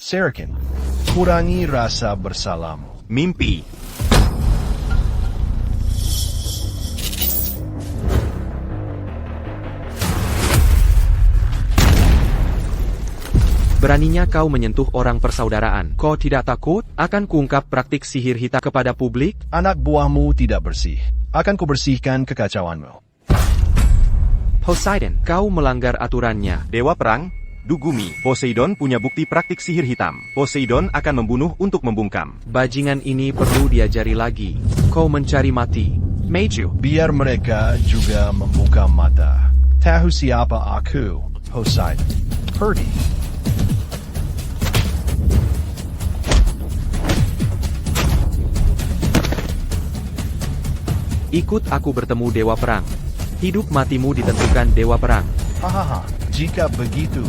Serakin, kurangi rasa bersalahmu. Mimpi. Beraninya kau menyentuh orang persaudaraan. Kau tidak takut akan kuungkap praktik sihir hitam kepada publik? Anak buahmu tidak bersih. Akan kubersihkan kekacauanmu. Poseidon, kau melanggar aturannya. Dewa Perang, Dugumi. Poseidon punya bukti praktik sihir hitam. Poseidon akan membunuh untuk membungkam. Bajingan ini perlu diajari lagi. Kau mencari mati. Meiju. Biar mereka juga membuka mata. Tahu siapa aku, Poseidon. Perdi. Ikut aku bertemu Dewa Perang. Hidup matimu ditentukan Dewa Perang. Hahaha, jika begitu,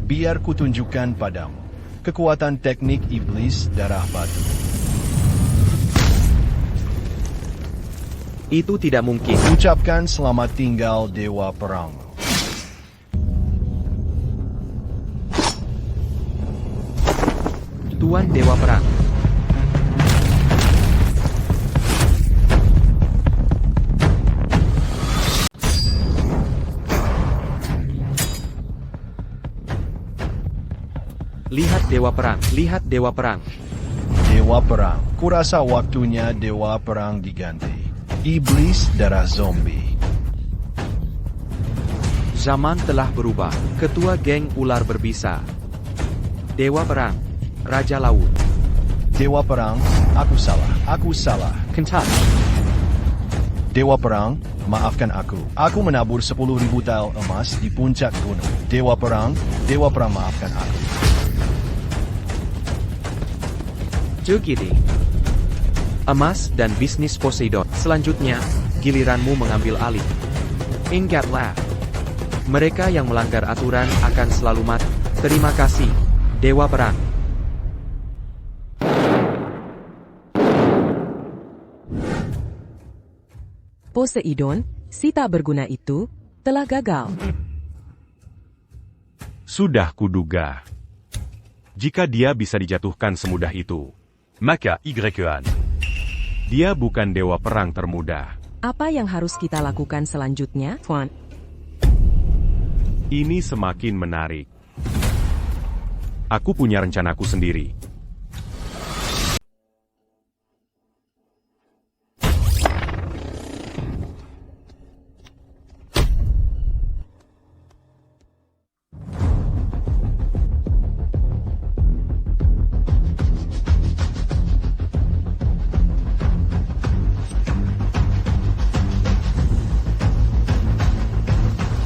biar kutunjukkan padamu kekuatan teknik iblis darah batu. Itu tidak mungkin. Ucapkan selamat tinggal Dewa Perang. Tuan Dewa Perang. Lihat Dewa Perang, lihat Dewa Perang. Dewa Perang, kurasa waktunya Dewa Perang diganti. Iblis darah zombie. Zaman telah berubah. Ketua geng ular berbisa. Dewa Perang, Raja Laut. Dewa Perang, aku salah. Kental. Dewa Perang, maafkan aku. Aku menabur 10.000 tel emas di puncak gunung. Dewa Perang, maafkan aku. Jogidi. Emas dan bisnis Poseidon. Selanjutnya, giliranmu mengambil alih. Ingatlah. Mereka yang melanggar aturan akan selalu mati. Terima kasih, Dewa Perang. Poseidon, si tak berguna itu, telah gagal. Sudah kuduga. Jika dia bisa dijatuhkan semudah itu, maka Ygrean. Dia bukan dewa perang termuda. Apa yang harus kita lakukan selanjutnya, Tuan? Ini semakin menarik. Aku punya rencanaku sendiri.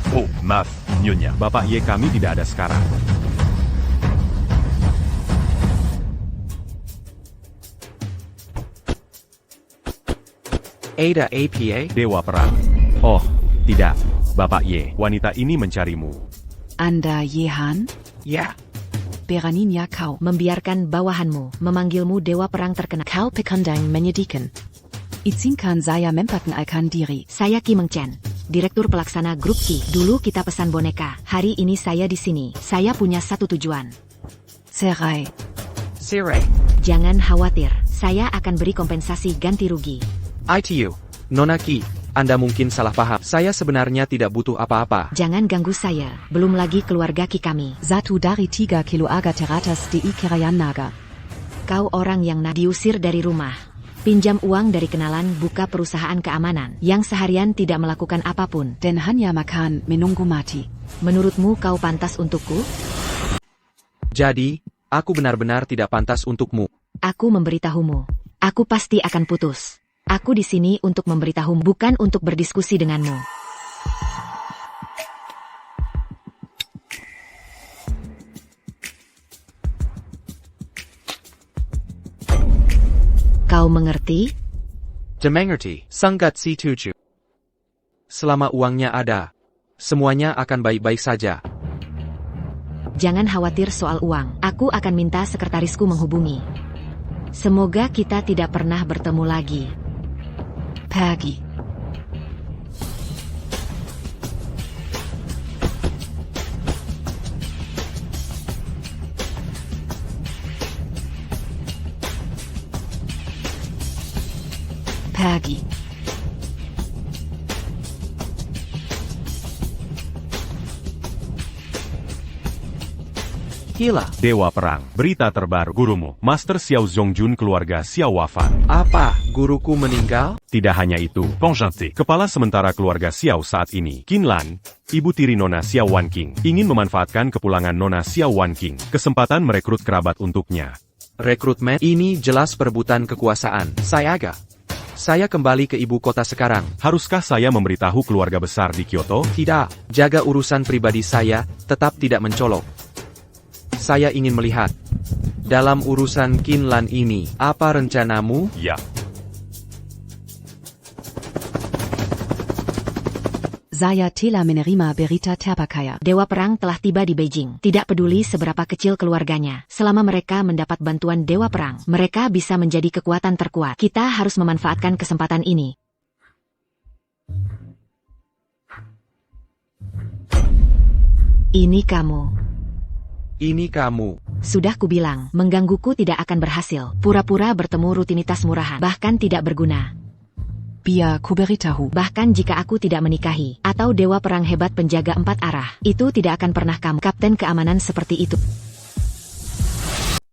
Oh, maaf, Nyonya. Bapak Ye kami tidak ada sekarang. Ada APA? Dewa Perang. Oh, tidak. Bapak Ye, wanita ini mencarimu. Anda Yehan? Ya. Beraninya kau Membiarkan bawahanmu memanggilmu Dewa Perang terkenal. Kau pekandang menyedihkan. izinkan saya memperkenalkan diri. Saya Ki Meng Chen, Direktur Pelaksana Grup Ki. Dulu kita pesan boneka. Hari ini saya di sini. Saya punya satu tujuan. Serai. Sirai. Jangan khawatir. Saya akan beri kompensasi ganti rugi. ITU. Nona Ki, Anda mungkin salah paham. Saya sebenarnya tidak butuh apa-apa. Jangan ganggu saya. Belum lagi keluarga Ki kami. Satu dari 3 kilo aga teratas di Kerayan Naga. Kau orang yang diusir dari rumah. Pinjam uang dari kenalan buka perusahaan keamanan yang seharian tidak melakukan apapun. Dan hanya makan menunggu mati. Menurutmu kau pantas untukku? Jadi, aku benar-benar tidak pantas untukmu. Aku memberitahumu. Aku pasti akan putus. Aku di sini untuk memberitahumu, bukan untuk berdiskusi denganmu. Kau mengerti? Demengerti, sangat setuju. Selama uangnya ada, semuanya akan baik-baik saja. Jangan khawatir soal uang. Aku akan minta sekretarisku menghubungi. Semoga kita tidak pernah bertemu lagi. Pergi. lagi. Gila. Dewa Perang. Berita terbaru. Gurumu, Master Xiao Zongjun keluarga Xiao wafat. Apa? Guruku meninggal? Tidak hanya itu, Pengjanti, kepala sementara keluarga Xiao saat ini, Qinlan, ibu tiri Nona Xiao Wanqing, ingin memanfaatkan kepulangan Nona Xiao Wanqing, kesempatan merekrut kerabat untuknya. Rekrutmen? Ini jelas perebutan kekuasaan. Saya kembali ke ibu kota sekarang. Haruskah saya memberitahu keluarga besar di Kyoto? Tidak, jaga urusan pribadi saya, tetap tidak mencolok. Saya ingin melihat. Dalam urusan Qinlan ini, apa rencanamu? Ya. Saya telah menerima berita terpercaya. Dewa Perang telah tiba di Beijing. Tidak peduli seberapa kecil keluarganya. Selama mereka mendapat bantuan Dewa Perang, mereka bisa menjadi kekuatan terkuat. Kita harus memanfaatkan kesempatan ini. Ini kamu. Sudah kubilang, menggangguku tidak akan berhasil. Pura-pura bertemu rutinitas murahan, bahkan tidak berguna. Biar ku beritahu. Bahkan jika aku tidak menikahi, atau Dewa Perang hebat penjaga 4 arah, itu tidak akan pernah kamu, kapten keamanan seperti itu.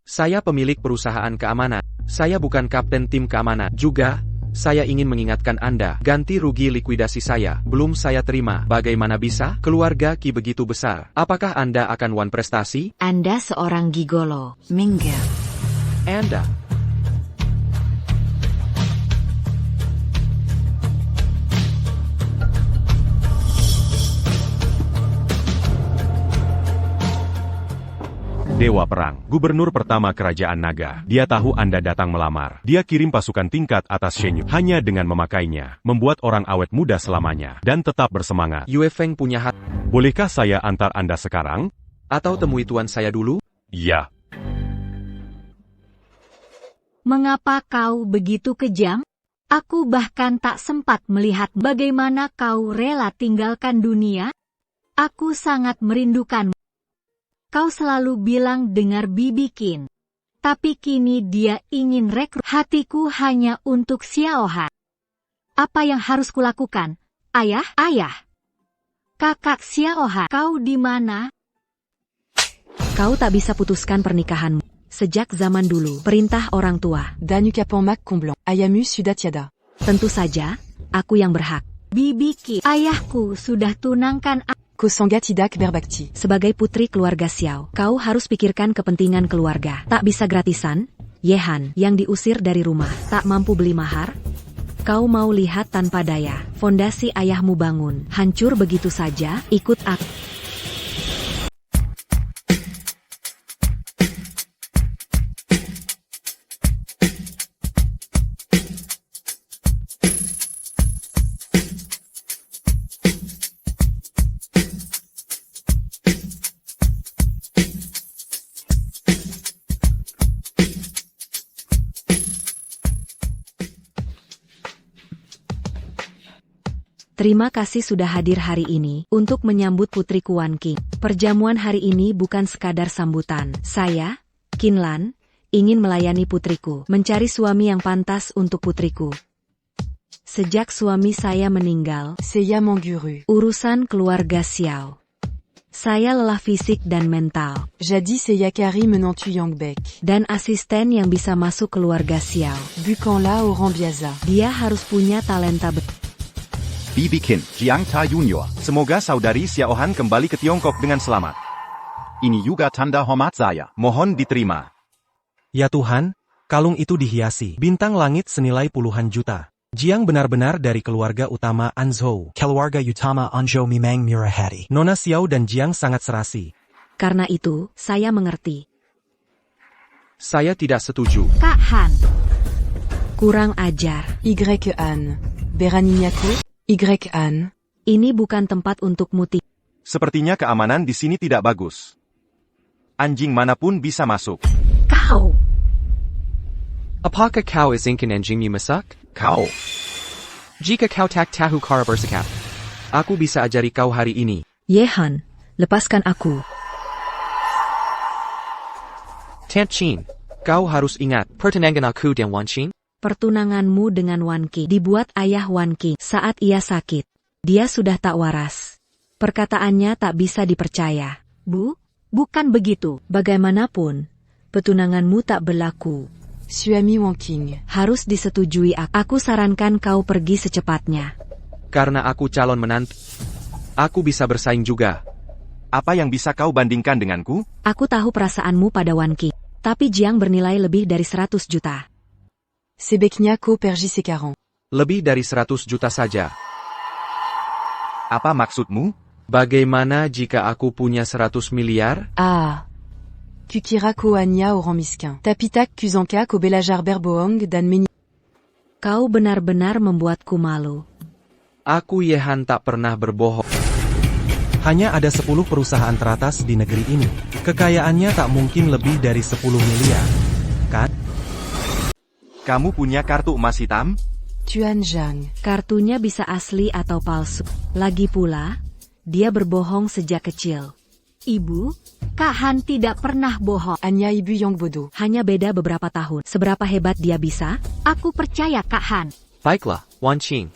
Saya pemilik perusahaan keamanan. Saya bukan kapten tim keamanan. Juga, saya ingin mengingatkan Anda, ganti rugi likuidasi saya, belum saya terima. Bagaimana bisa? Keluarga Ki begitu besar. Apakah Anda akan wan prestasi? Anda seorang gigolo. Minggir. Anda. Dewa Perang, gubernur pertama kerajaan naga. Dia tahu Anda datang melamar. Dia kirim pasukan tingkat atas Shenyu. Hanya dengan memakainya, membuat orang awet muda selamanya, dan tetap bersemangat. Yue Feng punya hati. Bolehkah saya antar Anda sekarang? Atau temui tuan saya dulu? Ya. Mengapa kau begitu kejam? Aku bahkan tak sempat melihat bagaimana kau rela tinggalkan dunia. Aku sangat merindukanmu. Kau selalu bilang dengar Bibi Qin. Tapi kini dia ingin rekrut. Hatiku hanya untuk Xiaohan. Apa yang harus kulakukan? Ayah? Kakak Xiaohan, kau di mana? Kau tak bisa putuskan pernikahanmu. Sejak zaman dulu, perintah orang tua. Danukapan Mac Comblanc. Ayamu Sudatiada. Tentu saja, aku yang berhak. Bibi Qin, ayahku sudah tunangkan aku. Kosangatidak Berbakti. Sebagai putri keluarga Xiao, kau harus pikirkan kepentingan keluarga. Tak bisa gratisan. Yehan, yang diusir dari rumah, tak mampu beli mahar. Kau mau lihat tanpa daya, fondasi ayahmu bangun, hancur begitu saja, ikut aku. Terima kasih sudah hadir hari ini untuk menyambut putriku Wanqing. Perjamuan hari ini bukan sekadar sambutan. Saya, Qinlan, ingin melayani putriku, mencari suami yang pantas untuk putriku. Sejak suami saya meninggal, Saya mon guru. urusan keluarga Xiao. Saya lelah fisik dan mental. Jadis saya Kari menantu Yangbek. Dan asisten yang bisa masuk keluarga Xiao. Bukanlah orang biasa. Dia harus punya talenta Bibi Qin, Jiang Ta Junior. Semoga saudari Xiaohan kembali ke Tiongkok dengan selamat. Ini juga tanda hormat saya. Mohon diterima. Ya Tuhan, kalung itu dihiasi bintang langit senilai puluhan juta. Jiang benar-benar dari keluarga utama Anzhou. Keluarga utama Anzhou memang murah hati. Nona Xiao dan Jiang sangat serasi. Karena itu, saya mengerti. Saya tidak setuju. Kak Han. Kurang ajar. An. Beraninyako. An. Ini bukan tempat untuk muti. Sepertinya keamanan di sini tidak bagus. Anjing manapun bisa masuk. Kau. Apakah kau izinkan anjingmu masuk? Kau. Jika kau tak tahu cara bersikap, aku bisa ajari kau hari ini. Yehan, lepaskan aku. Tant Chin, kau harus ingat, pertunangan aku dan Wanqing. Pertunanganmu dengan Wan Qing dibuat ayah Wan Qing saat ia sakit. Dia sudah tak waras. Perkataannya tak bisa dipercaya. Bu, bukan begitu. Bagaimanapun, pertunanganmu tak berlaku. Suami Wan Qing. Harus disetujui. Aku sarankan kau pergi secepatnya. Karena aku calon menantu, aku bisa bersaing juga. Apa yang bisa kau bandingkan denganku? Aku tahu perasaanmu pada Wan Qing, tapi Jiang bernilai lebih dari 100 juta. Sebeknya-ko pergi sekarang. Lebih dari 100 juta saja. Apa maksudmu? Bagaimana jika aku punya 100 miliar? Ah. Kukira-ko Anya orang miskin. Tapitak Kuzanka-ko belajar berbohong dan meni... Kau benar-benar membuatku malu. Aku Yehan tak pernah berbohong. Hanya ada 10 perusahaan teratas di negeri ini. Kekayaannya tak mungkin lebih dari 10 miliar. Kan? Kamu punya kartu emas hitam? Tuan Zhang. Kartunya bisa asli atau palsu. Lagi pula, dia berbohong sejak kecil. Ibu, Kak Han tidak pernah bohong. Anya ibu yang bodoh. Hanya beda beberapa tahun. Seberapa hebat dia bisa? Aku percaya Kak Han. Baiklah, Wan Qing.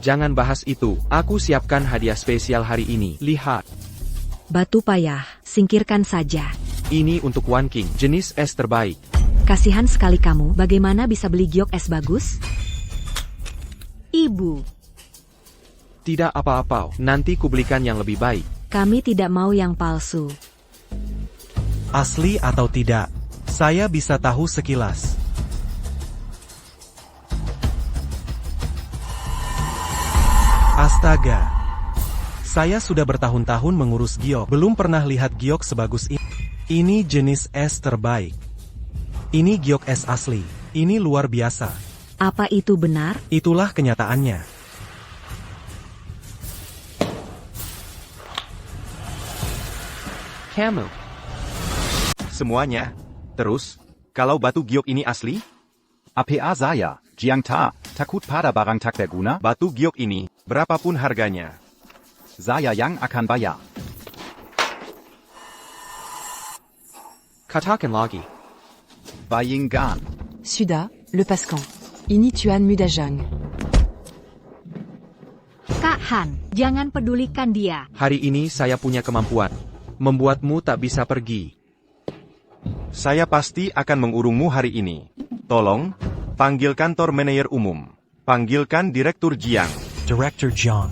Jangan bahas itu. Aku siapkan hadiah spesial hari ini. Lihat. Batu payah, singkirkan saja. Ini untuk Wan Qing, jenis es terbaik. Kasihan sekali kamu, bagaimana bisa beli giok es bagus? Ibu. Tidak apa-apa, nanti kubelikan yang lebih baik. Kami tidak mau yang palsu. Asli atau tidak, saya bisa tahu sekilas. Astaga. Saya sudah bertahun-tahun mengurus giok, belum pernah lihat giok sebagus ini. Ini jenis es terbaik. Ini giok es asli. Ini luar biasa. Apa itu benar? Itulah kenyataannya. Kamu. Semuanya. Terus, kalau batu giok ini asli? APA saya, Jiang Ta, takut pada barang tak berguna? Batu giok ini, berapapun harganya. Saya yang akan bayar. Katakan lagi. Bayangkan. Sudah, lepaskan. Ini Tuan Muda Zhang. Kak Han, jangan pedulikan dia. Hari ini saya punya kemampuan. Membuatmu tak bisa pergi. Saya pasti akan mengurungmu hari ini. Tolong, panggil kantor manajer umum. Panggilkan Direktur Jiang. Director Jiang.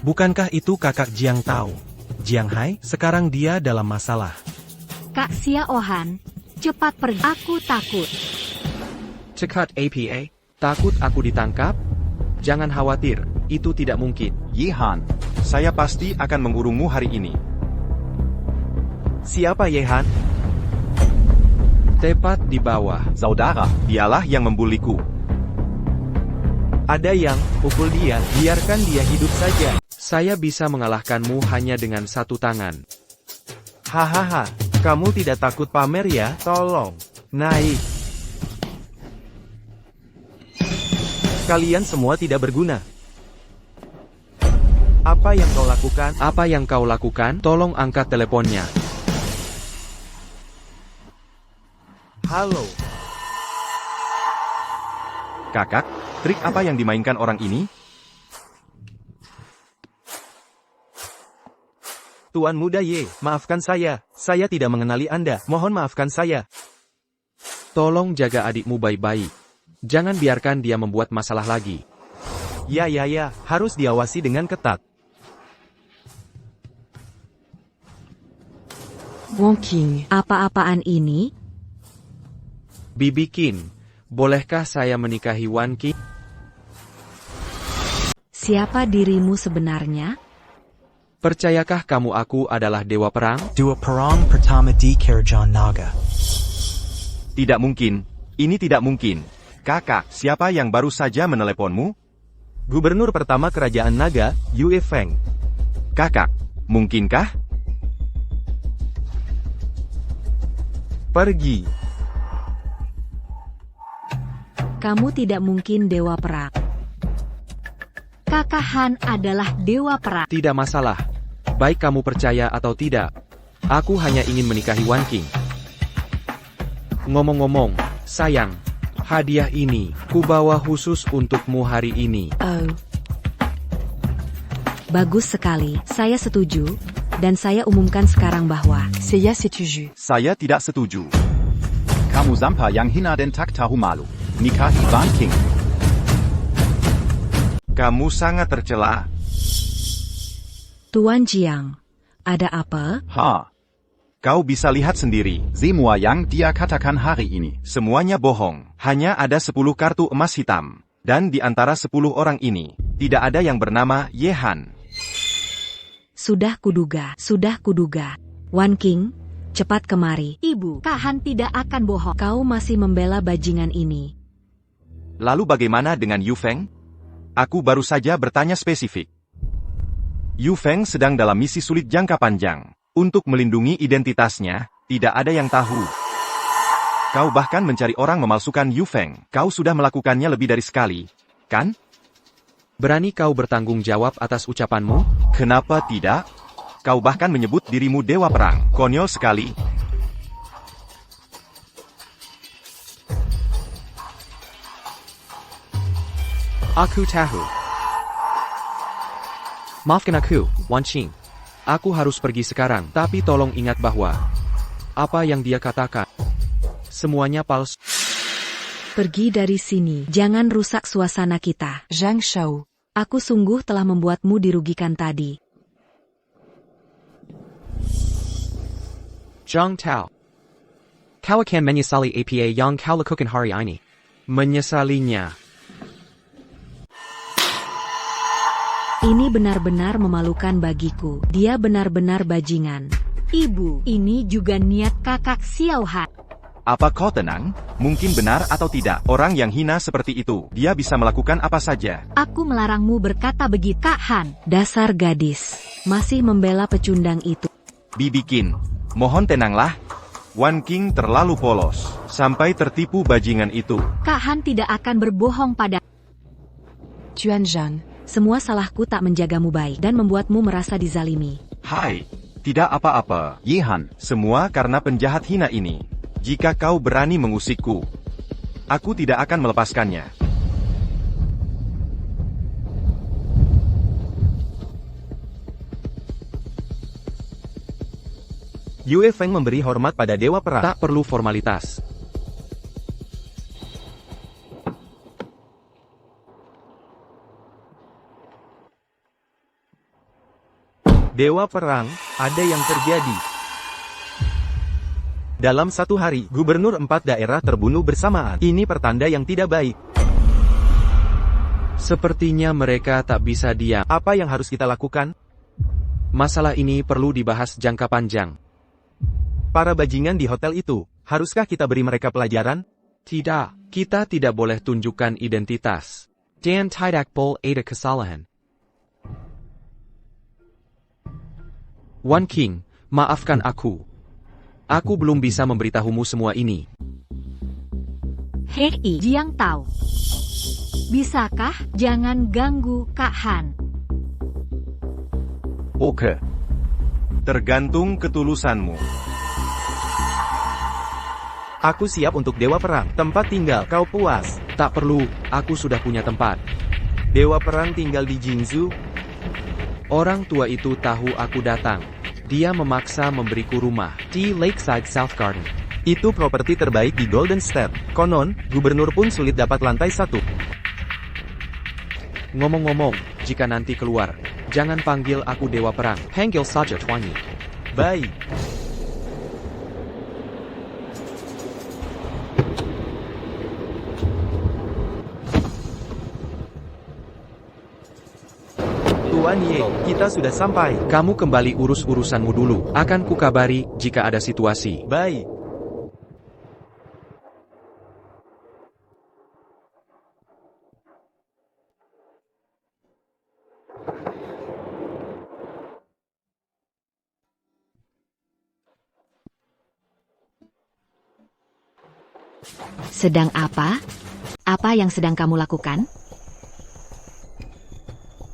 Bukankah itu kakak Jiang Tao? Jiang Hai, sekarang dia dalam masalah. Kak Xiaohan, cepat pergi. Aku takut. Cekat APA. Takut aku ditangkap? Jangan khawatir, itu tidak mungkin. Yehan, saya pasti akan mengurungmu hari ini. Siapa Yehan? Tepat di bawah. Saudara, dialah yang membuliku. Ada yang pukul dia, biarkan dia hidup saja. Saya bisa mengalahkanmu hanya dengan satu tangan. Hahaha, kamu tidak takut pamer ya? Tolong, naik. Kalian semua tidak berguna. Apa yang kau lakukan? Apa yang kau lakukan? Tolong angkat teleponnya. Halo. Kakak, trik apa yang dimainkan orang ini? Tuan Muda Ye, maafkan saya tidak mengenali Anda, mohon maafkan saya. Tolong jaga adikmu baik-baik. Jangan biarkan dia membuat masalah lagi. Ya, harus diawasi dengan ketat. Wan Qing. Apa-apaan ini? Bibi Qin, bolehkah saya menikahi Wan Qing? Siapa dirimu sebenarnya? Percayakah kamu aku adalah dewa perang? Dua perang pertama di Kerajaan Naga. Tidak mungkin. Ini tidak mungkin. Kakak, siapa yang baru saja meneleponmu? Gubernur pertama Kerajaan Naga, Yue Feng. Kakak, mungkinkah? Pergi. Kamu tidak mungkin dewa perang. Kakak Han adalah dewa perang. Tidak masalah. Baik kamu percaya atau tidak. Aku hanya ingin menikahi Wan Qing. Ngomong-ngomong, sayang. Hadiah ini, kubawa khusus untukmu hari ini. Oh, Bagus sekali, saya setuju, dan saya umumkan sekarang bahwa saya setuju. Saya tidak setuju. Kamu sampai yang hina dan tak tahu malu. Nikahi Wan King. Kamu sangat tercela. Tuan Jiang, ada apa? Kau bisa lihat sendiri. Semua yang dia katakan hari ini. Semuanya bohong. Hanya ada 10 kartu emas hitam. Dan di antara 10 orang ini, tidak ada yang bernama Yehan. Sudah kuduga. Wan King, cepat kemari. Ibu, Kak Han tidak akan bohong. Kau masih membela bajingan ini. Lalu bagaimana dengan Yu Feng? Aku baru saja bertanya spesifik. Yu Feng sedang dalam misi sulit jangka panjang. Untuk melindungi identitasnya, tidak ada yang tahu. Kau bahkan mencari orang memalsukan Yu Feng. Kau sudah melakukannya lebih dari sekali, kan? Berani kau bertanggung jawab atas ucapanmu? Kenapa tidak? Kau bahkan menyebut dirimu dewa perang. Konyol sekali. Aku tahu. Maafkan aku, Wan Qing. Aku harus pergi sekarang, tapi tolong ingat bahwa apa yang dia katakan semuanya palsu. Pergi dari sini, jangan rusak suasana kita. Zhang Shao. Aku sungguh telah membuatmu dirugikan tadi. Zhang Tao. Kau akan menyesali apa yang kau lakukan hari ini. Menyesalinya. Ini benar-benar memalukan bagiku. Dia benar-benar bajingan. Ibu, ini juga niat kakak Xiao Han. Apa kau tenang? Mungkin benar atau tidak. Orang yang hina seperti itu, dia bisa melakukan apa saja. Aku melarangmu berkata begitu, Kak Han. Dasar gadis. Masih membela pecundang itu. Bibikin. Mohon tenanglah. Wan King terlalu polos. Sampai tertipu bajingan itu. Kak Han tidak akan berbohong pada Tuan Zhang. Semua salahku tak menjagamu baik dan membuatmu merasa dizalimi. Hai. Tidak apa-apa. Yehan. Semua karena penjahat hina ini. Jika kau berani mengusikku, aku tidak akan melepaskannya. Yue Feng memberi hormat pada Dewa Perang. Tak perlu formalitas. Dewa Perang, ada yang terjadi. Dalam satu hari, gubernur 4 daerah terbunuh bersamaan. Ini pertanda yang tidak baik. Sepertinya mereka tak bisa diam. Apa yang harus kita lakukan? Masalah ini perlu dibahas jangka panjang. Para bajingan di hotel itu, haruskah kita beri mereka pelajaran? Tidak, kita tidak boleh tunjukkan identitas. Dan tidak boleh ada kesalahan. Wan King, maafkan aku. Aku belum bisa memberitahumu semua ini. Hei, Jiang Tao. Bisakah jangan ganggu Kak Han? Oke. Tergantung ketulusanmu. Aku siap untuk Dewa Perang. Tempat tinggal, kau puas? Tak perlu, aku sudah punya tempat. Dewa Perang tinggal di Jingzhou. Orang tua itu tahu aku datang. Dia memaksa memberiku rumah di Lakeside South Garden. Itu properti terbaik di Golden State. Konon, gubernur pun sulit dapat lantai 1. Ngomong-ngomong, jika nanti keluar, jangan panggil aku Dewa Perang. Panggil saja Tuan Yi. Baik. Tuan Ye, kita sudah sampai. Kamu kembali urus urusanmu dulu. Akan kukabari jika ada situasi. Baik. Sedang apa? Apa yang sedang kamu lakukan?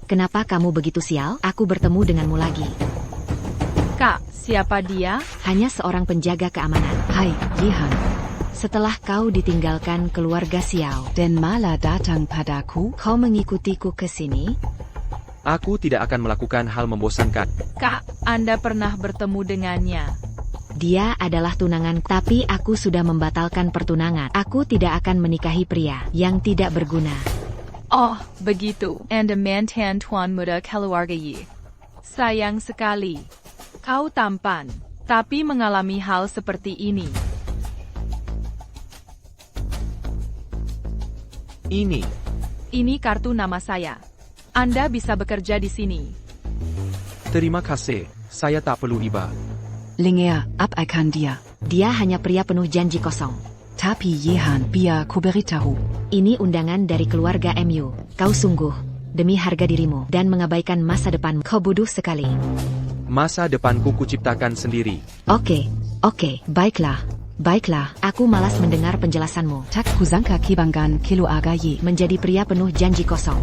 Kenapa kamu begitu sial? Aku bertemu denganmu lagi. Kak, siapa dia? Hanya seorang penjaga keamanan. Hai, Yehan. Setelah kau ditinggalkan keluarga Xiao dan malah datang padaku, kau mengikutiku ke sini? Aku tidak akan melakukan hal membosankan. Kak, Anda pernah bertemu dengannya? Dia adalah tunangan, tapi aku sudah membatalkan pertunangan. Aku tidak akan menikahi pria yang tidak berguna. Oh, begitu. Anda mantan tuan muda keluarga Yi. Sayang sekali. Kau tampan, tapi mengalami hal seperti ini. Ini kartu nama saya. Anda bisa bekerja di sini. Terima kasih, saya tak perlu iba. Linger, abaikan dia. Dia hanya pria penuh janji kosong. Tapi Yehan, biar ku beritahu. Ini undangan dari keluarga MU. Kau sungguh, demi harga dirimu, dan mengabaikan masa depan, kau bodoh sekali. Masa depanku kuciptakan sendiri. Oke, baiklah. Baiklah, aku malas mendengar penjelasanmu. Tak kusangka kebanggaan keluarga Yi. Menjadi pria penuh janji kosong.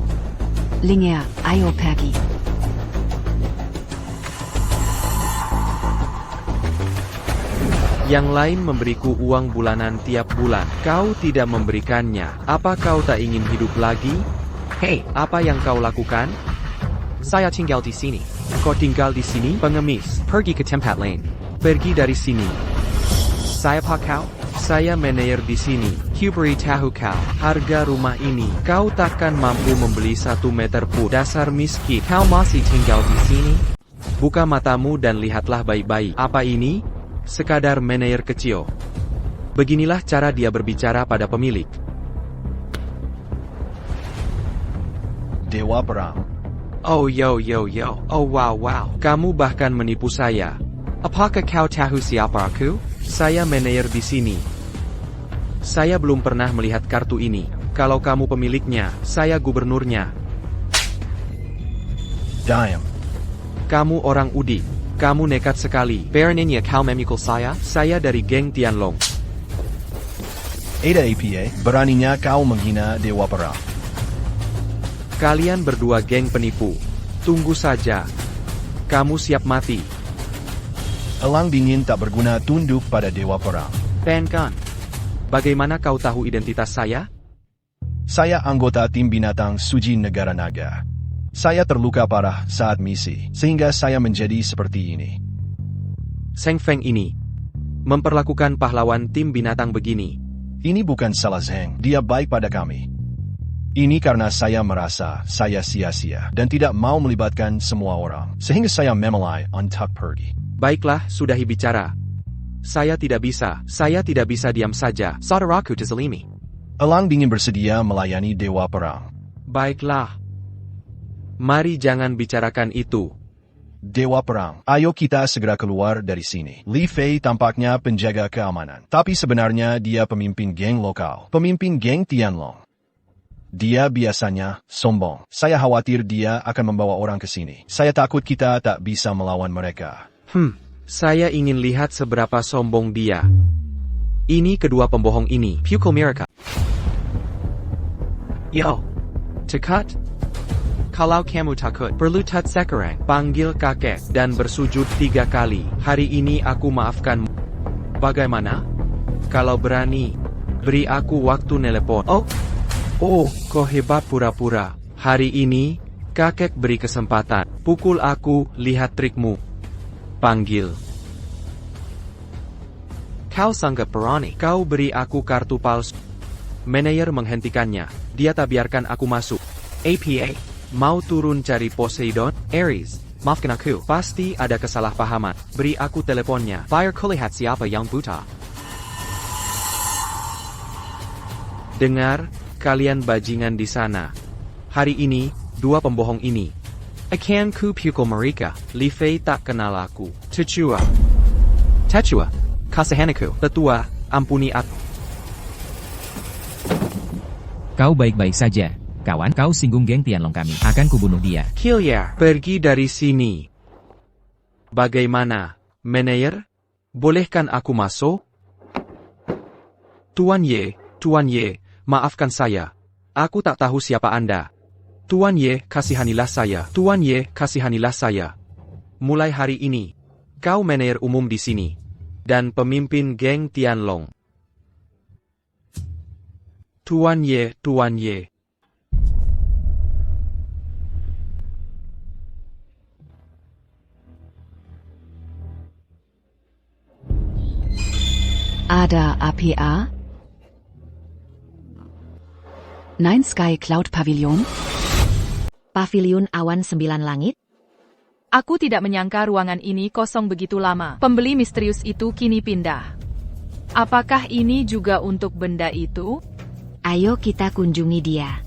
Linger, ayo pergi. Yang lain memberiku uang bulanan tiap bulan. Kau tidak memberikannya. Apa kau tak ingin hidup lagi? Hei, apa yang kau lakukan? Saya tinggal di sini. Kau tinggal di sini, pengemis. Pergi ke tempat lain. Pergi dari sini. Saya pak kau. Saya manajer di sini. Ku beritahu kau, harga rumah ini, kau takkan mampu membeli 1 meter pun. Dasar miskin. Kau masih tinggal di sini? Buka matamu dan lihatlah baik-baik. Apa ini? Sekadar manajer kecil. Beginilah cara dia berbicara pada pemilik. Dewa Perang. Oh yo. Oh wow. Kamu bahkan menipu saya. Apakah kau tahu siapa aku? Saya manajer di sini. Saya belum pernah melihat kartu ini. Kalau kamu pemiliknya, saya gubernurnya. Diam. Kamu orang Udi. Kamu nekat sekali. Beraninya kau memikul saya? Saya dari geng Tianlong. Ada APA, beraninya kau menghina Dewa Perang. Kalian berdua geng penipu. Tunggu saja. Kamu siap mati. Elang dingin tak berguna tunduk pada Dewa Perang. Penkan. Bagaimana kau tahu identitas saya? Saya anggota tim binatang Suji Negara Naga. Saya terluka parah saat misi, sehingga saya menjadi seperti ini. Seng Feng ini memperlakukan pahlawan tim binatang begini. Ini bukan salah Zheng, dia baik pada kami. Ini karena saya merasa saya sia-sia dan tidak mau melibatkan semua orang, sehingga saya memilih untuk pergi. Baiklah, sudahi bicara. Saya tidak bisa diam saja. Saudaraku terzalimi. Elang dingin bersedia melayani Dewa Perang. Baiklah. Mari jangan bicarakan itu. Dewa Perang, ayo kita segera keluar dari sini. Li Fei tampaknya penjaga keamanan, tapi sebenarnya dia pemimpin geng lokal, pemimpin geng Tianlong. Dia biasanya sombong. Saya khawatir dia akan membawa orang ke sini. Saya takut kita tak bisa melawan mereka. Saya ingin lihat seberapa sombong dia. Ini kedua pembohong ini. Pukul mereka. Yo. Tekat. Kalau kamu takut, berlutut sekarang. Panggil kakek dan bersujud 3 kali. Hari ini aku maafkanmu. Bagaimana? Kalau berani, beri aku waktu nelepon. Oh, kau hebat pura-pura. Hari ini, kakek beri kesempatan. Pukul aku, lihat trikmu. Panggil. Kau sangat berani. Kau beri aku kartu palsu. Manajer menghentikannya. Dia tak biarkan aku masuk. APA, mau turun cari Poseidon? Ares, maafkan aku. Pasti ada kesalahpahaman. Beri aku teleponnya. Biar ku lihat siapa yang buta. Dengar, kalian bajingan di sana. Hari ini, 2 pembohong ini akan ku pukul mereka. Li Fei tak kenal aku. Techua, kasihanku. Tetua, ampuni aku. Kau baik-baik saja, kawan. Kau singgung geng Tianlong kami. Akan kubunuh dia. Kilya, pergi dari sini. Bagaimana, manajer? Bolehkan aku masuk? Tuan Ye, maafkan saya. Aku tak tahu siapa Anda. Tuan Ye, kasihanilah saya. Tuan Ye, kasihanilah saya. Mulai hari ini, kau manajer umum di sini. Dan pemimpin geng Tianlong. Tuan Ye, Tuan Ye. Ada APA? Nine Sky Cloud Pavilion? Pavilion Awan 9 Langit? Aku tidak menyangka ruangan ini kosong begitu lama. Pembeli misterius itu kini pindah. Apakah ini juga untuk benda itu? Ayo kita kunjungi dia.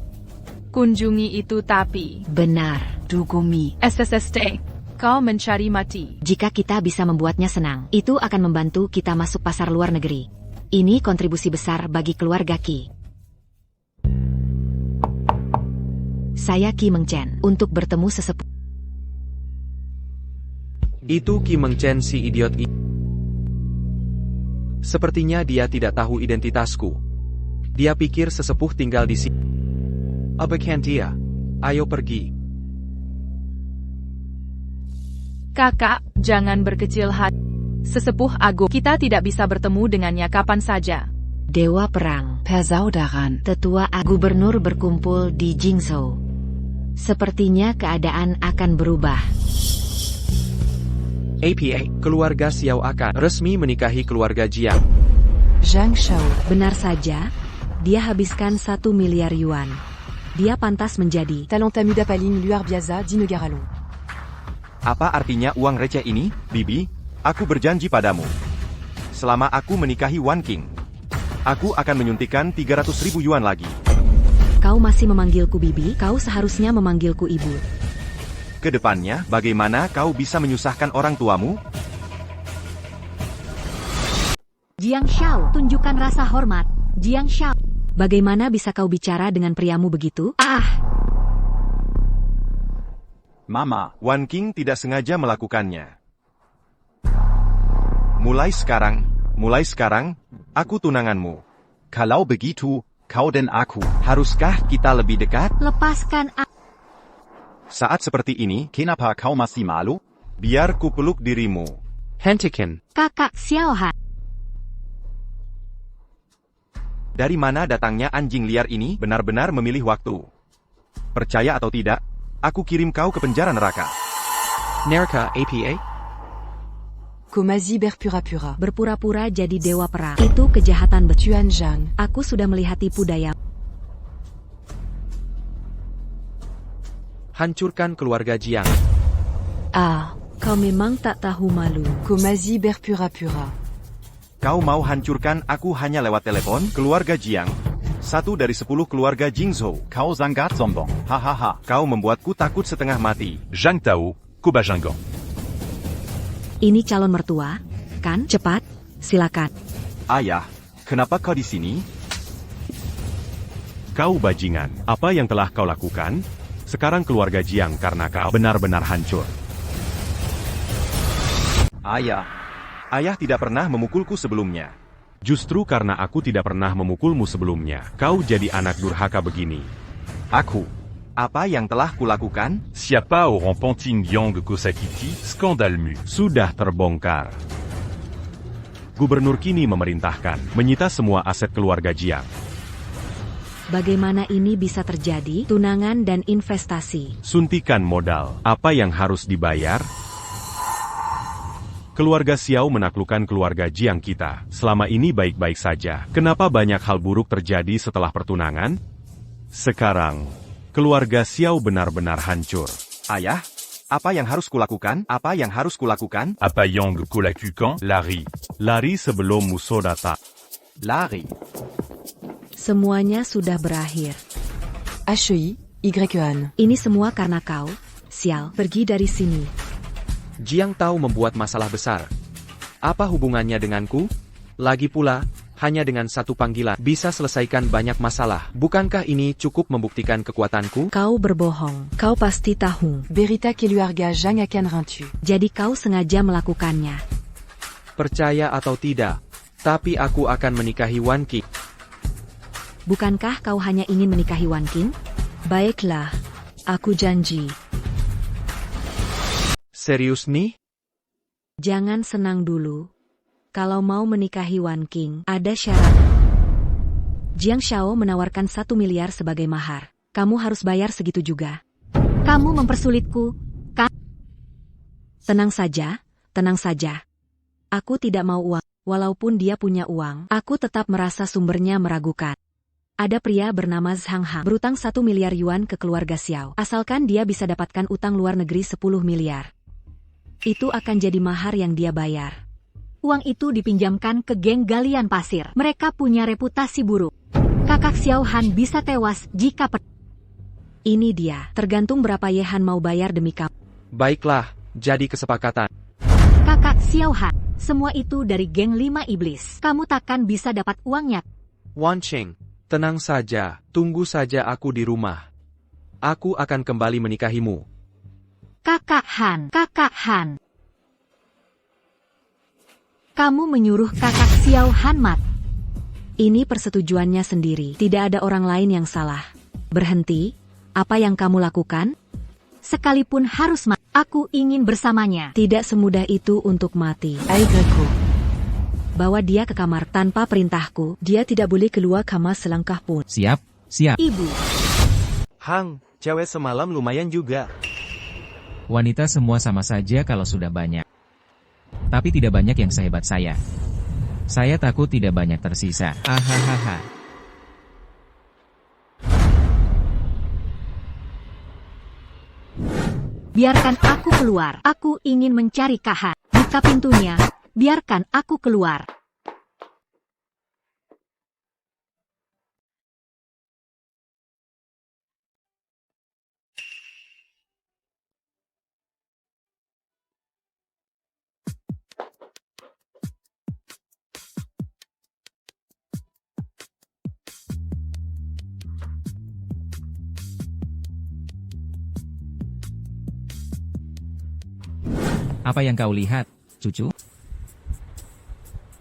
Kunjungi itu tapi... Benar, Dugumi. SSST, kau mencari mati. Jika kita bisa membuatnya senang, itu akan membantu kita masuk pasar luar negeri. Ini kontribusi besar bagi keluarga Qi. Saya Qi Mengchen, untuk bertemu sesepuh. Itu Qi Mengchen si idiot ini. Sepertinya dia tidak tahu identitasku. Dia pikir sesepuh tinggal di sini. Abakan dia. Ayo pergi. Kakak, jangan berkecil hati. Sesepuh agung, kita tidak bisa bertemu dengannya kapan saja. Dewa Perang, Persaudaraan. Tetua Gubernur berkumpul di Jingzhou. Sepertinya keadaan akan berubah. APA, keluarga Xiao akan resmi menikahi keluarga Jiang. Zhang Shao. Benar saja, dia habiskan 1 miliar yuan. Dia pantas menjadi Talenta Muda Paling Luar Biasa di negara Long. Apa artinya uang receh ini, Bibi? Aku berjanji padamu. Selama aku menikahi Wan King, aku akan menyuntikkan 300.000 yuan lagi. Kau masih memanggilku Bibi, kau seharusnya memanggilku Ibu. Kedepannya, bagaimana kau bisa menyusahkan orang tuamu? Jiang Shao, tunjukkan rasa hormat. Jiang Shao. Bagaimana bisa kau bicara dengan priamu begitu? Mama. Wan King tidak sengaja melakukannya. Mulai sekarang, aku tunanganmu. Kalau begitu, kau dan aku. Haruskah kita lebih dekat? Lepaskan Saat seperti ini, Kenapa kau masih malu? biar ku peluk dirimu. Hentikan. kakak Xiaohan. Dari mana datangnya anjing liar ini? Benar-benar memilih waktu. Percaya atau tidak, aku kirim kau ke penjara neraka. Neraka APA? Komazi Berpura-Pura. Berpura-pura jadi dewa perang. Itu kejahatan Tuan Zhang. Aku sudah melihat tipu daya. Hancurkan keluarga Jiang. Kau memang tak tahu malu. Komazi Berpura-Pura. Kau mau hancurkan aku hanya lewat telepon? Keluarga Jiang. 1 dari 10 keluarga Jingzhou. Kau sangat sombong. Hahaha. Kau membuatku takut setengah mati. Zhang Tao, Kobajangan. Ini calon mertua, kan? Cepat, silakan. Ayah, kenapa kau di sini? Kau bajingan, apa yang telah kau lakukan? Sekarang keluarga Jiang karena kau benar-benar hancur. Ayah tidak pernah memukulku sebelumnya. Justru karena aku tidak pernah memukulmu sebelumnya, kau jadi anak durhaka begini. Aku. Apa yang telah kulakukan? Siapa orang penting Yang Kosakiti, skandal mu. Sudah terbongkar. Gubernur kini memerintahkan, menyita semua aset keluarga Jiang. Bagaimana ini bisa terjadi? Tunangan dan investasi. Suntikan modal, apa yang harus dibayar? Keluarga Xiao menaklukkan keluarga Jiang kita. Selama ini baik-baik saja. Kenapa banyak hal buruk terjadi setelah pertunangan? Sekarang, keluarga Xiao benar-benar hancur. Ayah, apa yang harus kulakukan? Apa yang harus kulakukan? Apa yang kulakukan? Lari. Lari sebelum musuh datang. Lari. Semuanya sudah berakhir. HEI, YEN. Ini semua karena kau, Xiao. Pergi dari sini. Jiang Tao membuat masalah besar. Apa hubungannya denganku? Lagi pula, hanya dengan satu panggilan bisa selesaikan banyak masalah. Bukankah ini cukup membuktikan kekuatanku? Kau berbohong. Kau pasti tahu. Berita keluarga Zhang akan rancu. Jadi kau sengaja melakukannya. Percaya atau tidak, tapi aku akan menikahi Wan King. Bukankah kau hanya ingin menikahi Wan King? Baiklah, aku janji. Serius nih? Jangan senang dulu. Kalau mau menikahi Wan King, ada syarat. Jiang Xiao menawarkan 1 miliar sebagai mahar. Kamu harus bayar segitu juga. Kamu mempersulitku, kan? Tenang saja, tenang saja. Aku tidak mau uang. Walaupun dia punya uang, aku tetap merasa sumbernya meragukan. Ada pria bernama Zhang Hang berutang 1 miliar yuan ke keluarga Xiao. Asalkan dia bisa dapatkan utang luar negeri 10 miliar. Itu akan jadi mahar yang dia bayar. Uang itu dipinjamkan ke geng galian pasir. Mereka punya reputasi buruk. Kakak Xiao Han bisa tewas jika Ini dia, tergantung berapa Ye Han mau bayar demi kamu. Baiklah, jadi kesepakatan. Kakak Xiao Han, semua itu dari geng 5 iblis. Kamu takkan bisa dapat uangnya. Wan Cheng, tenang saja, tunggu saja aku di rumah. Aku akan kembali menikahimu. Kakak Han. Kamu menyuruh kakak Xiao Han mat. Ini persetujuannya sendiri, tidak ada orang lain yang salah. Berhenti, apa yang kamu lakukan? Sekalipun harus mati, aku ingin bersamanya. Tidak semudah itu untuk mati. Aigaku. Bawa dia ke kamar tanpa perintahku, dia tidak boleh keluar kamar selangkah pun. Siap, siap. Ibu. Hang, cewek semalam lumayan juga. Wanita semua sama saja kalau sudah banyak. Tapi tidak banyak yang sehebat saya. Saya takut tidak banyak tersisa. Hahaha. Biarkan aku keluar. Aku ingin mencari Kahan. Buka pintunya. Biarkan aku keluar. Apa yang kau lihat, cucu?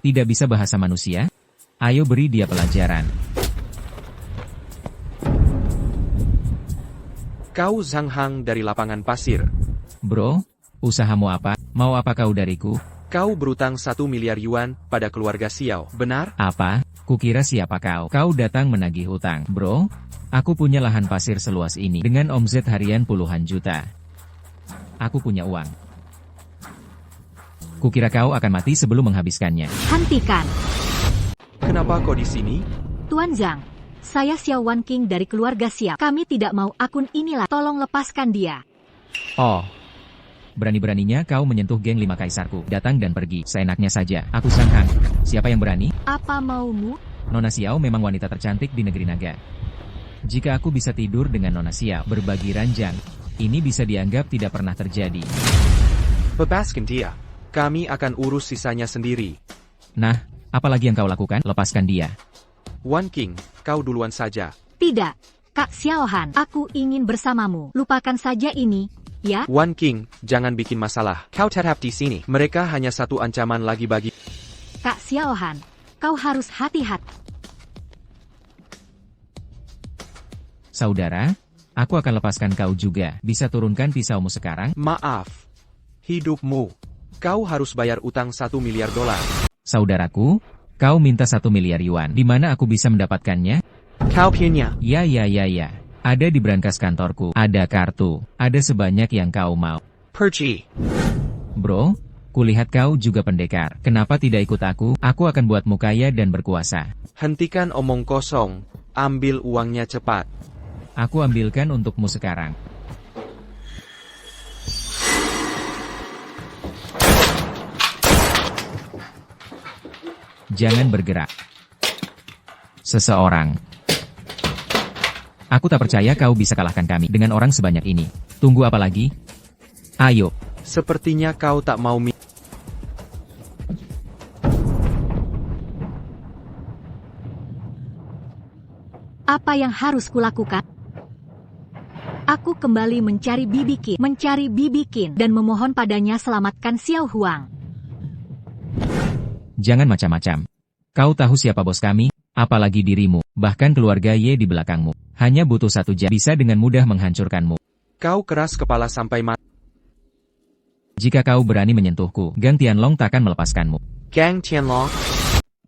Tidak bisa bahasa manusia? Ayo beri dia pelajaran. Kau Zhang Hang dari lapangan pasir. Bro, usahamu apa? Mau apa kau dariku? Kau berutang 1 miliar yuan pada keluarga Xiao, benar? Apa? Kukira siapa kau? Kau datang menagih hutang. Bro, aku punya lahan pasir seluas ini dengan omset harian puluhan juta. Aku punya uang. Kukira kau akan mati sebelum menghabiskannya. Hentikan. Kenapa kau di sini? Tuan Zhang, saya Xiao Wan King dari keluarga Xiao. Kami tidak mau akun inilah. Tolong lepaskan dia. Oh. Berani-beraninya kau menyentuh geng 5 kaisarku. Datang dan pergi. Seenaknya saja. Aku Zhang Hang. Siapa yang berani? Apa maumu? Nona Xiao memang wanita tercantik di negeri naga. Jika aku bisa tidur dengan Nona Xiao berbagi ranjang, ini bisa dianggap tidak pernah terjadi. Bebaskan dia. Kami akan urus sisanya sendiri. Nah, apalagi yang kau lakukan? Lepaskan dia. Wan King, kau duluan saja. Tidak, Kak Xiao Han. Aku ingin bersamamu. Lupakan saja ini, ya? Wan King, jangan bikin masalah. Kau tetap di sini. Mereka hanya satu ancaman lagi bagi. Kak Xiao Han, kau harus hati-hati. Saudara, aku akan lepaskan kau juga. Bisa turunkan pisaumu sekarang? Maaf. Hidupmu. Kau harus bayar utang 1 miliar dolar. Saudaraku, kau minta 1 miliar yuan. Di mana aku bisa mendapatkannya? Kau punya. Ya. Ada di brankas kantorku. Ada kartu. Ada sebanyak yang kau mau. Pergi. Bro, kulihat kau juga pendekar. Kenapa tidak ikut aku? Aku akan buatmu kaya dan berkuasa. Hentikan omong kosong. Ambil uangnya cepat. Aku ambilkan untukmu sekarang. Jangan bergerak. Seseorang. Aku tak percaya kau bisa kalahkan kami dengan orang sebanyak ini. Tunggu apa lagi? Ayo. Sepertinya kau tak mau Apa yang harus kulakukan? Aku kembali mencari Bibi Qin, dan memohon padanya selamatkan Xiao Huang. Jangan macam-macam. Kau tahu siapa bos kami? Apalagi dirimu, bahkan keluarga Ye di belakangmu. Hanya butuh 1 jam bisa dengan mudah menghancurkanmu. Kau keras kepala sampai mati. Jika kau berani menyentuhku, Gang Tianlong takkan melepaskanmu. Gang Tianlong?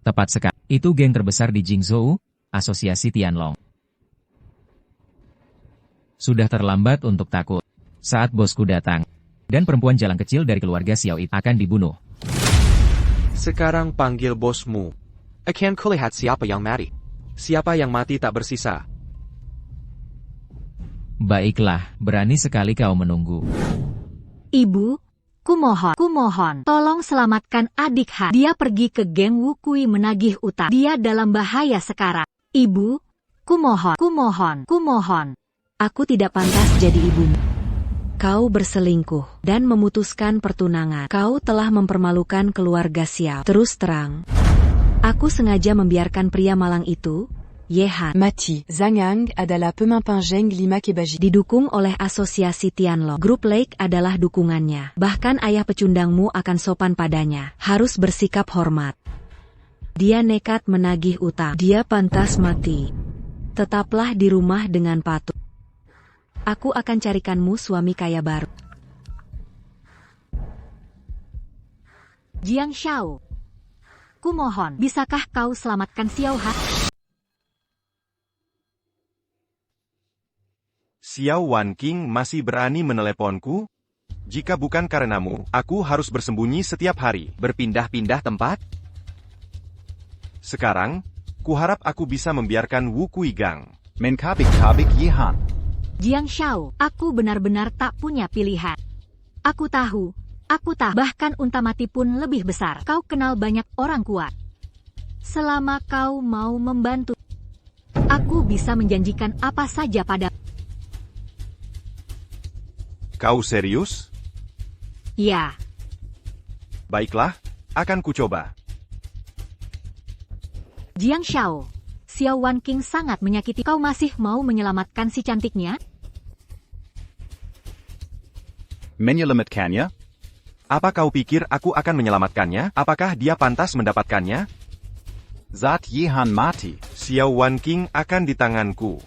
Tepat sekali. Itu geng terbesar di Jingzhou. Asosiasi Tianlong. Sudah terlambat untuk takut. Saat bosku datang, dan perempuan jalan kecil dari keluarga Xiao It akan dibunuh. Sekarang panggil bosmu. Akan kulihat siapa yang mati. Siapa yang mati tak bersisa. Baiklah, berani sekali kau menunggu. Ibu, kumohon, tolong selamatkan adik Han. Dia pergi ke geng Wukui menagih utang. Dia dalam bahaya sekarang. Ibu, kumohon. Aku tidak pantas jadi ibumu. Kau berselingkuh dan memutuskan pertunangan. Kau telah mempermalukan keluarga Xiao. Terus terang, aku sengaja membiarkan pria malang itu, Yehan, mati. Zhang Yang adalah pemimpin geng Limak Ebaji. Didukung oleh Asosiasi Tianlong. Grup Lake adalah dukungannya. Bahkan ayah pecundangmu akan sopan padanya. Harus bersikap hormat. Dia nekat menagih utang. Dia pantas mati. Tetaplah di rumah dengan patuh. Aku akan carikanmu suami kaya baru. Jiang Xiao, kumohon, bisakah kau selamatkan Xiao Han? Xiao Wanqing masih berani meneleponku? Jika bukan karenamu, aku harus bersembunyi setiap hari, berpindah-pindah tempat? Sekarang, kuharap aku bisa membiarkan Wu Kuigang. Menkabik-kabik Yehan. Jiang Xiao, aku benar-benar tak punya pilihan. Aku tahu, bahkan unta mati pun lebih besar. Kau kenal banyak orang kuat. Selama kau mau membantu, aku bisa menjanjikan apa saja pada. Kau serius? Ya. Baiklah, akan kucoba. Jiang Xiao, Xiao Wanqing sangat menyakiti. Kau masih mau menyelamatkan si cantiknya? Menyelamatkannya? Apa kau pikir aku akan menyelamatkannya? Apakah dia pantas mendapatkannya? Saat Yehan mati, Xiao Wanqing akan di tanganku.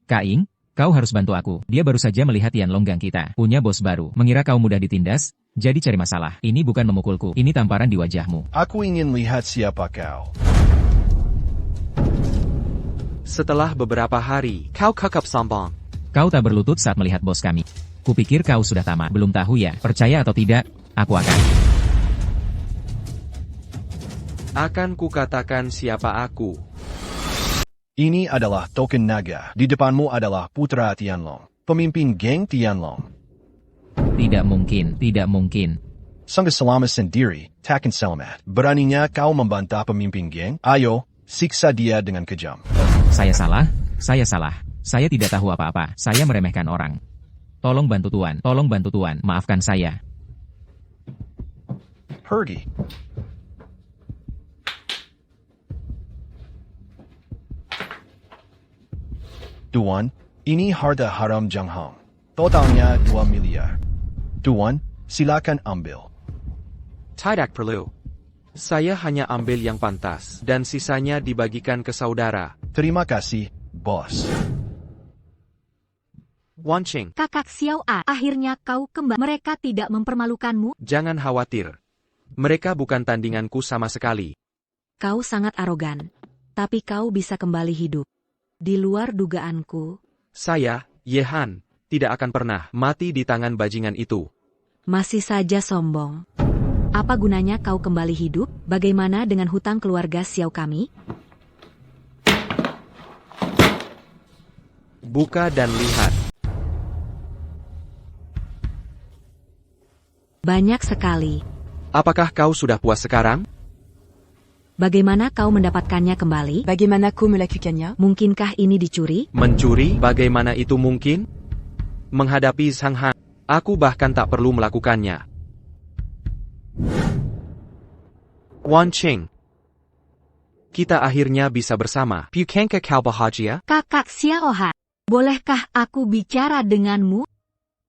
Kaing, kau harus bantu aku. Dia baru saja melihat Tianlong gang kita. Punya bos baru. Mengira kau mudah ditindas, jadi cari masalah. Ini bukan memukulku. Ini tamparan di wajahmu. Aku ingin lihat siapa kau. Setelah beberapa hari, kau kekap sombong. Kau tak berlutut saat melihat bos kami. Kupikir kau sudah tamat. Belum tahu ya? Percaya atau tidak, aku akan. Akan kukatakan siapa aku. Ini adalah token naga. Di depanmu adalah putra Tianlong. Pemimpin geng Tianlong. Tidak mungkin, tidak mungkin. Sangga selama sendiri, takkan selamat. Beraninya kau membantah pemimpin geng? Ayo, siksa dia dengan kejam. Saya salah, saya salah. Saya tidak tahu apa-apa. Saya meremehkan orang. Tolong bantu Tuan, maafkan saya. Pergi. Tuan, ini harta haram Zhang Hong. Totalnya 2 miliar. Tuan, silakan ambil. Tidak perlu. Saya hanya ambil yang pantas, dan sisanya dibagikan ke saudara. Terima kasih, bos. Wanqing, Kakak Xiao A, akhirnya kau kembali. Mereka tidak mempermalukanmu? jangan khawatir. Mereka bukan tandinganku sama sekali. Kau sangat arogan. Tapi kau bisa kembali hidup. Di luar dugaanku. Saya, Yehan, tidak akan pernah mati di tangan bajingan itu. Masih saja sombong. Apa gunanya kau kembali hidup? Bagaimana dengan hutang keluarga Xiao kami? Buka dan lihat. Banyak sekali. Apakah kau sudah puas sekarang? Bagaimana kau mendapatkannya kembali? Bagaimana kau melakukannya? Mungkinkah ini dicuri? Mencuri? Bagaimana itu mungkin? Menghadapi Zhang Han, aku bahkan tak perlu melakukannya. Wanqing, kita akhirnya bisa bersama. Bukankah kau bahagia? Kakak Xiao Han, bolehkah aku bicara denganmu?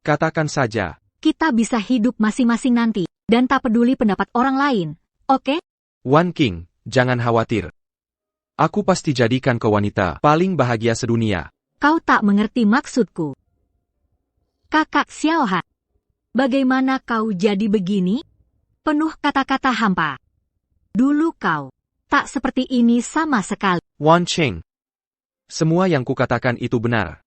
Katakan saja. Kita bisa hidup masing-masing nanti, dan tak peduli pendapat orang lain, oke? Wanqing, jangan khawatir. Aku pasti jadikan kau wanita paling bahagia sedunia. Kau tak mengerti maksudku. Kakak Xiaohan, bagaimana kau jadi begini? Penuh kata-kata hampa. Dulu kau tak seperti ini sama sekali. Wan Qing. Semua yang kukatakan itu benar.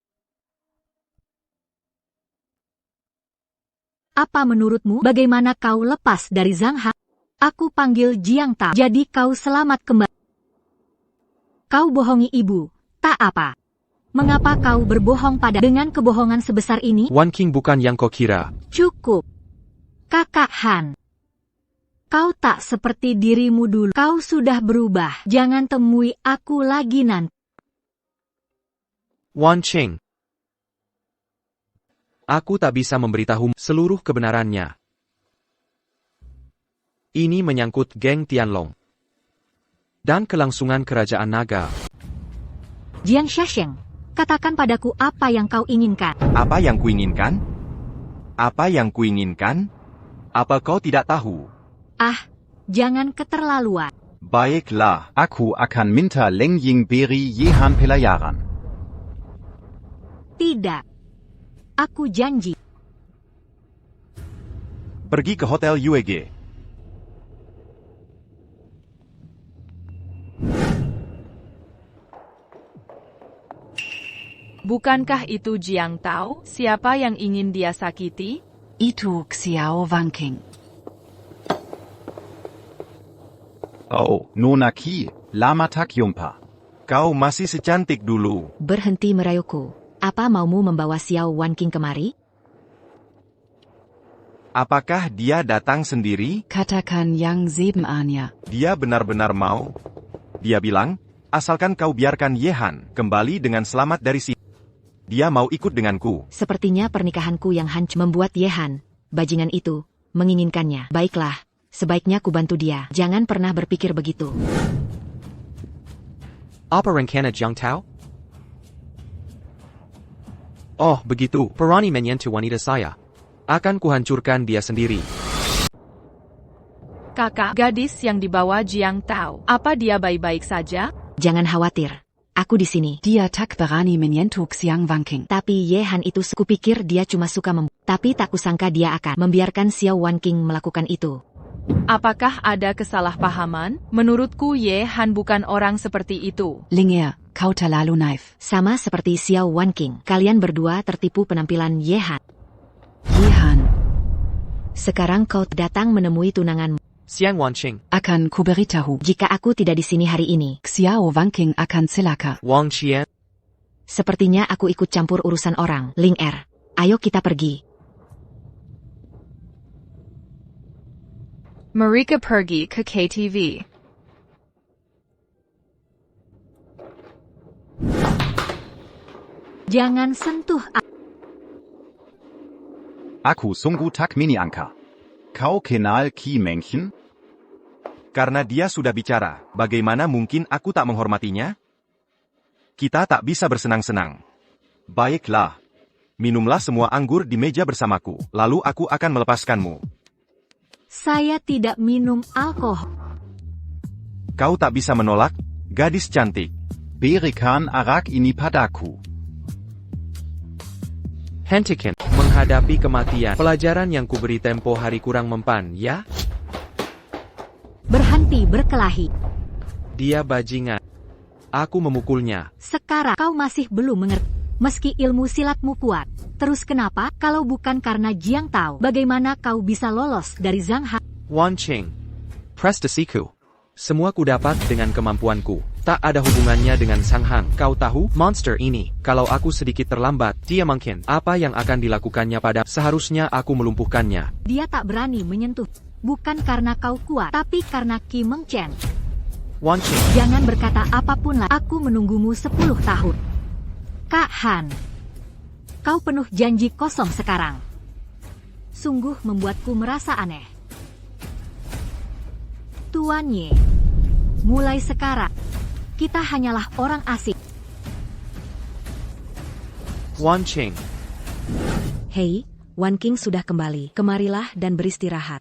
Apa menurutmu bagaimana kau lepas dari Zhang Han? Aku panggil Jiang Tao. Jadi kau selamat kembali. Kau bohongi ibu, tak apa. Mengapa kau berbohong dengan kebohongan sebesar ini? Wan Qing bukan yang kau kira. Cukup. Kakak Han. Kau tak seperti dirimu dulu. Kau sudah berubah. Jangan temui aku lagi nanti. Wan Qing. Aku tak bisa memberitahu seluruh kebenarannya. Ini menyangkut geng Tianlong dan kelangsungan kerajaan naga. Jiang Xiaosheng, katakan padaku apa yang kau inginkan. Apa yang kuinginkan? Apa yang kuinginkan? Apa kau tidak tahu? Jangan keterlaluan. Baiklah, aku akan minta Leng Ying beri Yehan pelajaran. Tidak. Aku janji. Pergi ke Hotel UEG. Bukankah itu Jiang Tao? Siapa yang ingin dia sakiti? Itu Xiao Wanqing. Oh, Nona Ki, lama tak jumpa. Kau masih secantik dulu. Berhenti merayuku. Apa maumu membawa Xiao Wanqing kemari? Apakah dia datang sendiri? Katakan yang sebenarnya. Dia benar-benar mau? Dia bilang, asalkan kau biarkan Yehan kembali dengan selamat dari sini. Dia mau ikut denganku. Sepertinya pernikahanku yang hancur membuat Yehan, bajingan itu, menginginkannya. Baiklah, sebaiknya ku bantu dia. Jangan pernah berpikir begitu. Apa rencana Jiang Tao? Oh, begitu. Berani menyentuh wanita saya. Akan kuhancurkan dia sendiri. Kakak, gadis yang dibawa Jiang Tao, apa dia baik-baik saja? Jangan khawatir. Aku di sini. Dia tak berani menyentuh Xiao Wanqing. Tapi Yehan itu kupikir dia cuma suka tapi tak kusangka dia akan membiarkan Xiao Wanqing melakukan itu. Apakah ada kesalahpahaman? Menurutku Yehan bukan orang seperti itu. Linger, kau terlalu naif. Sama seperti Xiao Wanqing. Kalian berdua tertipu penampilan Yehan. Yehan. Sekarang kau datang menemui tunanganmu. Xiang Wanqing. Akan kuberitahu. Jika aku tidak di sini hari ini, Xiao Wanqing akan celaka. Wang Qian. Sepertinya aku ikut campur urusan orang. Ling Er, ayo kita pergi. Mereka pergi ke KTV. Jangan sentuh Aku sungguh tak menyangka. Kau kenal Ki Mengchen? Karena dia sudah bicara, bagaimana mungkin aku tak menghormatinya? Kita tak bisa bersenang-senang. Baiklah. Minumlah semua anggur di meja bersamaku, lalu aku akan melepaskanmu. Saya tidak minum alkohol. Kau tak bisa menolak, gadis cantik. Berikan arak ini padaku. Hentikan. Menghadapi kematian. Pelajaran yang kuberi tempo hari kurang mempan, ya? Berhenti berkelahi. Dia bajingan. Aku memukulnya. Sekarang kau masih belum mengerti. Meski ilmu silatmu kuat. Terus kenapa? Kalau bukan karena Jiang Tao, bagaimana kau bisa lolos dari Zhang Han? Wan Qing. Prestasiku. Semua ku dapat dengan kemampuanku. Tak ada hubungannya dengan Sang Han. Kau tahu, monster ini, kalau aku sedikit terlambat, dia mungkin. Apa yang akan dilakukannya pada seharusnya aku melumpuhkannya. Dia tak berani menyentuh. Bukan karena kau kuat, tapi karena Ki Mengchen. Wan Qing. Jangan berkata apapun lah. Aku menunggumu 10 tahun. Kak Han. Kau penuh janji kosong sekarang. Sungguh membuatku merasa aneh. Tuan Ye. Mulai sekarang, kita hanyalah orang asing. Wan Qing. Hei, Wanqing sudah kembali. Kemarilah dan beristirahat.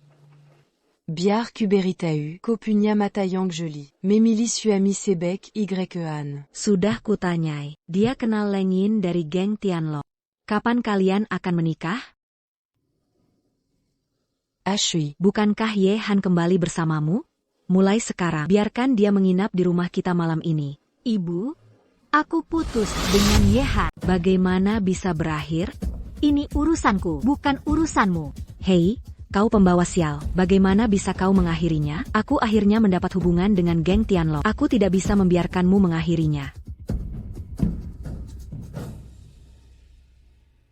Biar kuberitahu, kopunya mata yang joli. Memili suami sebek Y An. Sudah kutanyai, dia kenal Leng Yin dari geng Tianlong. Kapan kalian akan menikah? Ashui. Bukankah Ye Han kembali bersamamu? Mulai sekarang, biarkan dia menginap di rumah kita malam ini. Ibu, aku putus dengan Ye Han. Bagaimana bisa berakhir? Ini urusanku, bukan urusanmu. Hei, kau pembawa sial. Bagaimana bisa kau mengakhirinya? Aku akhirnya mendapat hubungan dengan geng Tianlong. Aku tidak bisa membiarkanmu mengakhirinya.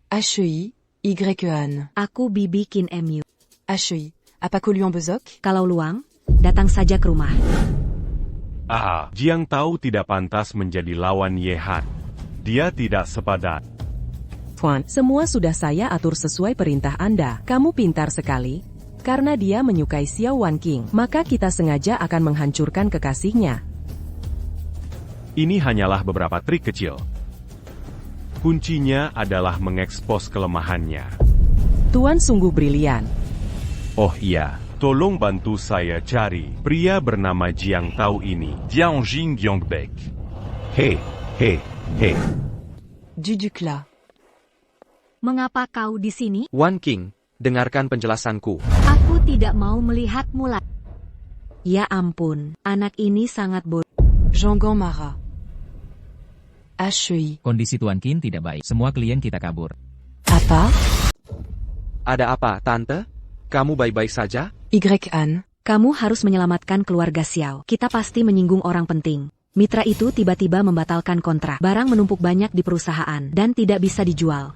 Ashui, Yan. Aku Bibi Kin Mu. Ashui, apa kau Luang Bezok? Kalau Luang, datang saja ke rumah. Jiang Tao tidak pantas menjadi lawan Ye Han. Dia tidak sepadan. Tuan, semua sudah saya atur sesuai perintah Anda. Kamu pintar sekali. Karena dia menyukai Xiao Wanqing, maka kita sengaja akan menghancurkan kekasihnya. Ini hanyalah beberapa trik kecil. Kuncinya adalah mengekspos kelemahannya. Tuan sungguh brilian. Oh iya, tolong bantu saya cari pria bernama Jiang Tao ini. Jiang Jing Yongbek. He. Dudukla. Mengapa kau di sini? Wanqing, dengarkan penjelasanku. Aku tidak mau melihatmu lagi. Ya ampun, anak ini sangat bodoh. Zhonggang marah. Ashui. Kondisi Tuan Qin tidak baik. Semua klien kita kabur. Apa? Ada apa, Tante? Kamu baik-baik saja? Yan. Kamu harus menyelamatkan keluarga Xiao. Kita pasti menyinggung orang penting. Mitra itu tiba-tiba membatalkan kontrak. Barang menumpuk banyak di perusahaan dan tidak bisa dijual.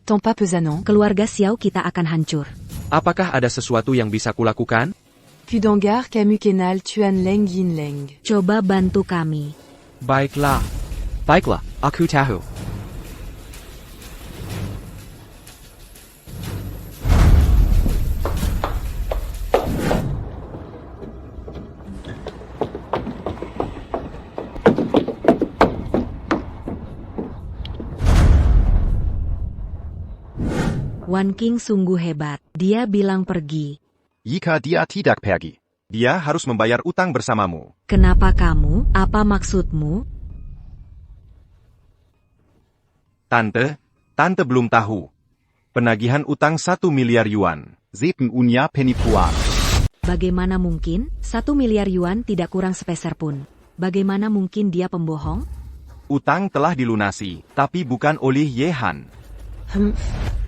Tempa pesant. Keluarga Xiao kita akan hancur. Apakah ada sesuatu yang bisa kulakukan? Kudangar Kamu Kenal Tuan Leng Yin Leng. Coba bantu kami. Baiklah, aku tahu. Wanqing sungguh hebat. Dia bilang pergi. Jika dia tidak pergi, Dia harus membayar utang bersamamu. Kenapa kamu? Apa maksudmu? Tante belum tahu. Penagihan utang 1 miliar yuan. Zeten unya penipuan. Bagaimana mungkin? 1 miliar yuan tidak kurang sepeser pun. Bagaimana mungkin dia pembohong? Utang telah dilunasi, tapi bukan oleh Ye Han.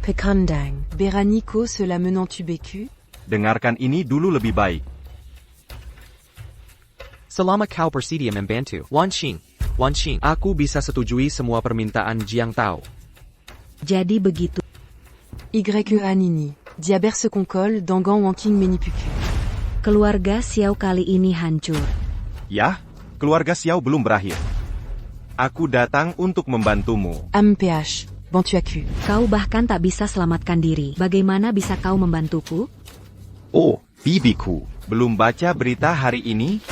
Pekandang. Beranico cela menant tu beku? Dengarkan ini dulu lebih baik. Selama kau bersedia membantu, Wanqing, aku bisa setujui semua permintaan Jiang Tao. Jadi begitu. Yan ini. Diaber se concol dangang Wanqing menipuku. Keluarga Xiao kali ini hancur. Ya, keluarga Xiao belum berakhir. Aku datang untuk membantumu. MPH. Bantu aku. Kau bahkan tak bisa selamatkan diri. Bagaimana bisa kau membantuku? Oh, bibiku. Belum baca berita hari ini?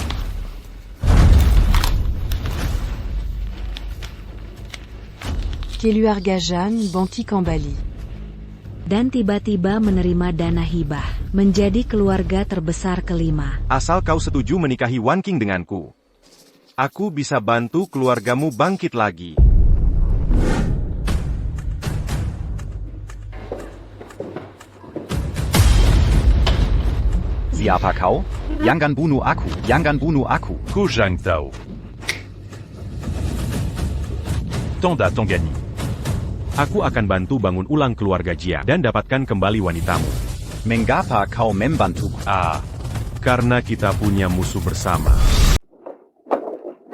Keluargajan Banti Kambali. Dan tiba-tiba menerima dana hibah. Menjadi keluarga terbesar kelima. Asal kau setuju menikahi Wanqing denganku. Aku bisa bantu keluargamu bangkit lagi. Siapa kau? Jangan bunuh aku. Ku Jiang Tao. Tonda Tonggani. Aku akan bantu bangun ulang keluarga Jiang dan dapatkan kembali wanitamu. Mengapa kau membantuku? Karena kita punya musuh bersama.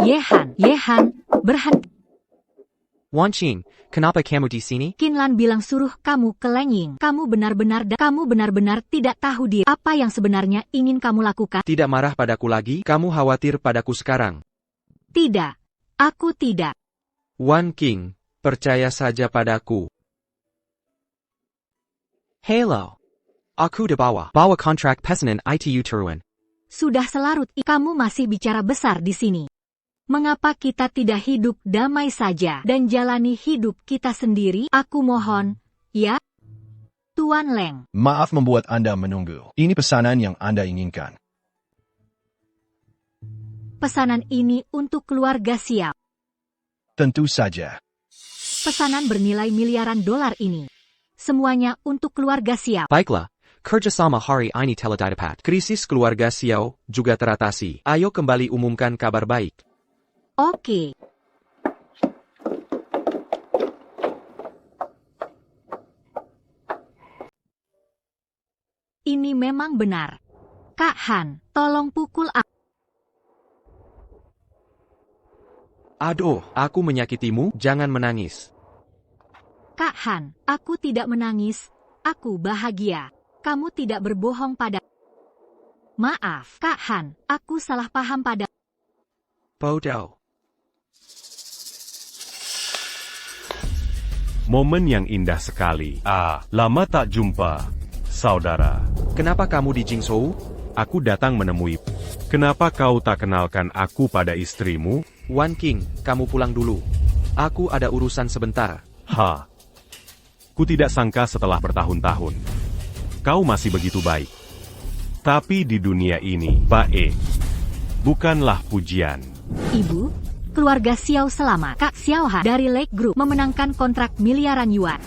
Ye Han, berhenti. Wanqing, kenapa kamu di sini? Qinlan bilang suruh kamu ke Lengying. Kamu benar-benar tidak tahu diri. Apa yang sebenarnya ingin kamu lakukan? Tidak marah padaku lagi? Kamu khawatir padaku sekarang? Tidak. Aku tidak. Wanqing, percaya saja padaku. Hello. Aku bawa kontrak pesanan ITU Turuan. Sudah selarut, kamu masih bicara besar di sini. Mengapa kita tidak hidup damai saja dan jalani hidup kita sendiri? Aku mohon, ya? Tuan Leng. Maaf membuat Anda menunggu. Ini pesanan yang Anda inginkan. Pesanan ini untuk keluarga Xiao. Tentu saja. Pesanan bernilai miliaran dolar ini. Semuanya untuk keluarga Xiao. Baiklah, kerjasama hari ini telah dapat. Krisis keluarga Xiao juga teratasi. Ayo kembali umumkan kabar baik. Oke. Ini memang benar. Kak Han, tolong pukul aku. Aduh, aku menyakitimu, jangan menangis. Kak Han, aku tidak menangis. Aku bahagia. Kamu tidak berbohong pada. Maaf, Kak Han, aku salah paham pada. Bodoh. Momen yang indah sekali. Lama tak jumpa, saudara. Kenapa kamu di Jingzhou? Aku datang menemui. Kenapa kau tak kenalkan aku pada istrimu? Wan King, kamu pulang dulu. Aku ada urusan sebentar. Ku tidak sangka setelah bertahun-tahun. Kau masih begitu baik. Tapi di dunia ini, baik bukanlah pujian. Ibu, keluarga Xiao selamat. Kak Xiao Han dari Lake Group memenangkan kontrak miliaran yuan.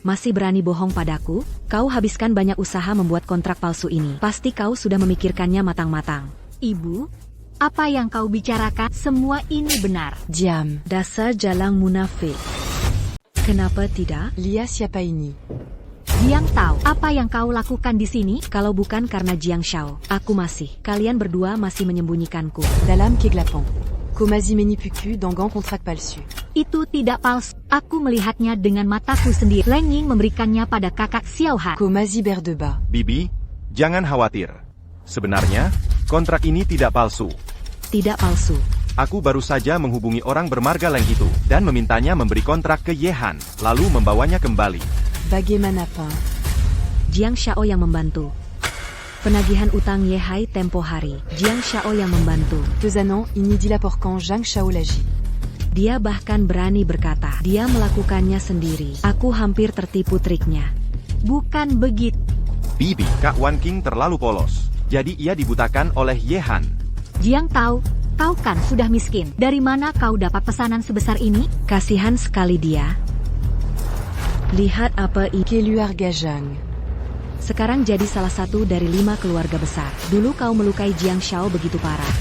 Masih berani bohong padaku? Kau habiskan banyak usaha membuat kontrak palsu ini. Pasti kau sudah memikirkannya matang-matang. Ibu, apa yang kau bicarakan? Semua ini benar. Diam, dasar jalang munafik. Kenapa tidak? Lia siapa ini? Jiang tahu apa yang kau lakukan di sini? Kalau bukan karena Jiang Shao, aku masih. Kalian berdua masih menyembunyikanku. Dalam Keglapan. Komazi Menipuku Donggang kontrak palsu. Itu tidak palsu. Aku melihatnya dengan mataku sendiri. Leng Ying memberikannya pada kakak Xiao Han. Komazi Berdeba. Bibi, jangan khawatir. Sebenarnya, kontrak ini tidak palsu. Tidak palsu. Aku baru saja menghubungi orang bermarga Leng itu, dan memintanya memberi kontrak ke Yehan, lalu membawanya kembali. Bagaimana, Pak? Jiang Shao yang membantu. Penagihan utang Yehai tempo hari. Jiang Shao yang membantu. Tezanan, ini dilaporkan Jiang Shao lagi. Dia bahkan berani berkata, dia melakukannya sendiri. Aku hampir tertipu triknya. Bukan begitu. Bibi, Kak Wan King terlalu polos. Jadi ia dibutakan oleh Yehan. Jiang tahu, kau kan sudah miskin. Dari mana kau dapat pesanan sebesar ini? Kasihan sekali dia. Lihat apa ini. Keluarga Jiang. Sekarang jadi salah satu dari 5 keluarga besar. Dulu kau melukai Jiang Shao begitu parah.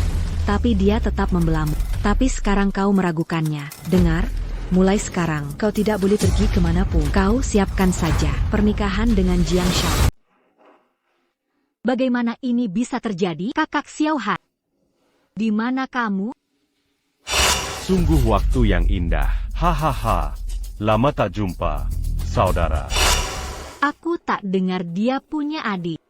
Tapi dia tetap membelamu. Tapi sekarang kau meragukannya. Dengar, mulai sekarang kau tidak boleh pergi kemanapun. Kau siapkan saja pernikahan dengan Jiang Shao. Bagaimana ini bisa terjadi, kakak Xiao Han? Di mana kamu? Sungguh waktu yang indah. Hahaha. Lama tak jumpa, saudara. Aku tak dengar dia punya adik.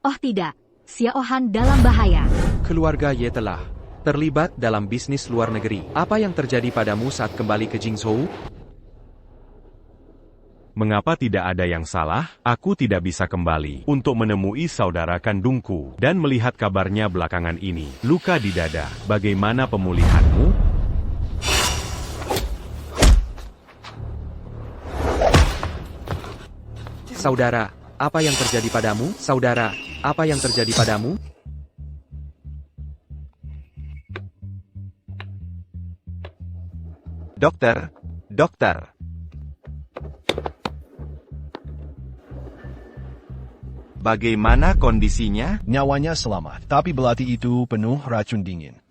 Oh tidak, Xiao Han dalam bahaya. Keluarga Ye telah terlibat dalam bisnis luar negeri. Apa yang terjadi padamu saat kembali ke Jingzhou? Mengapa tidak ada yang salah? Aku tidak bisa kembali untuk menemui saudara kandungku dan melihat kabarnya belakangan ini. Luka di dada. Bagaimana pemulihanmu? Saudara, apa yang terjadi padamu? Saudara, apa yang terjadi padamu? Dokter, dokter. Bagaimana kondisinya? Nyawanya selamat, tapi belati itu penuh racun dingin.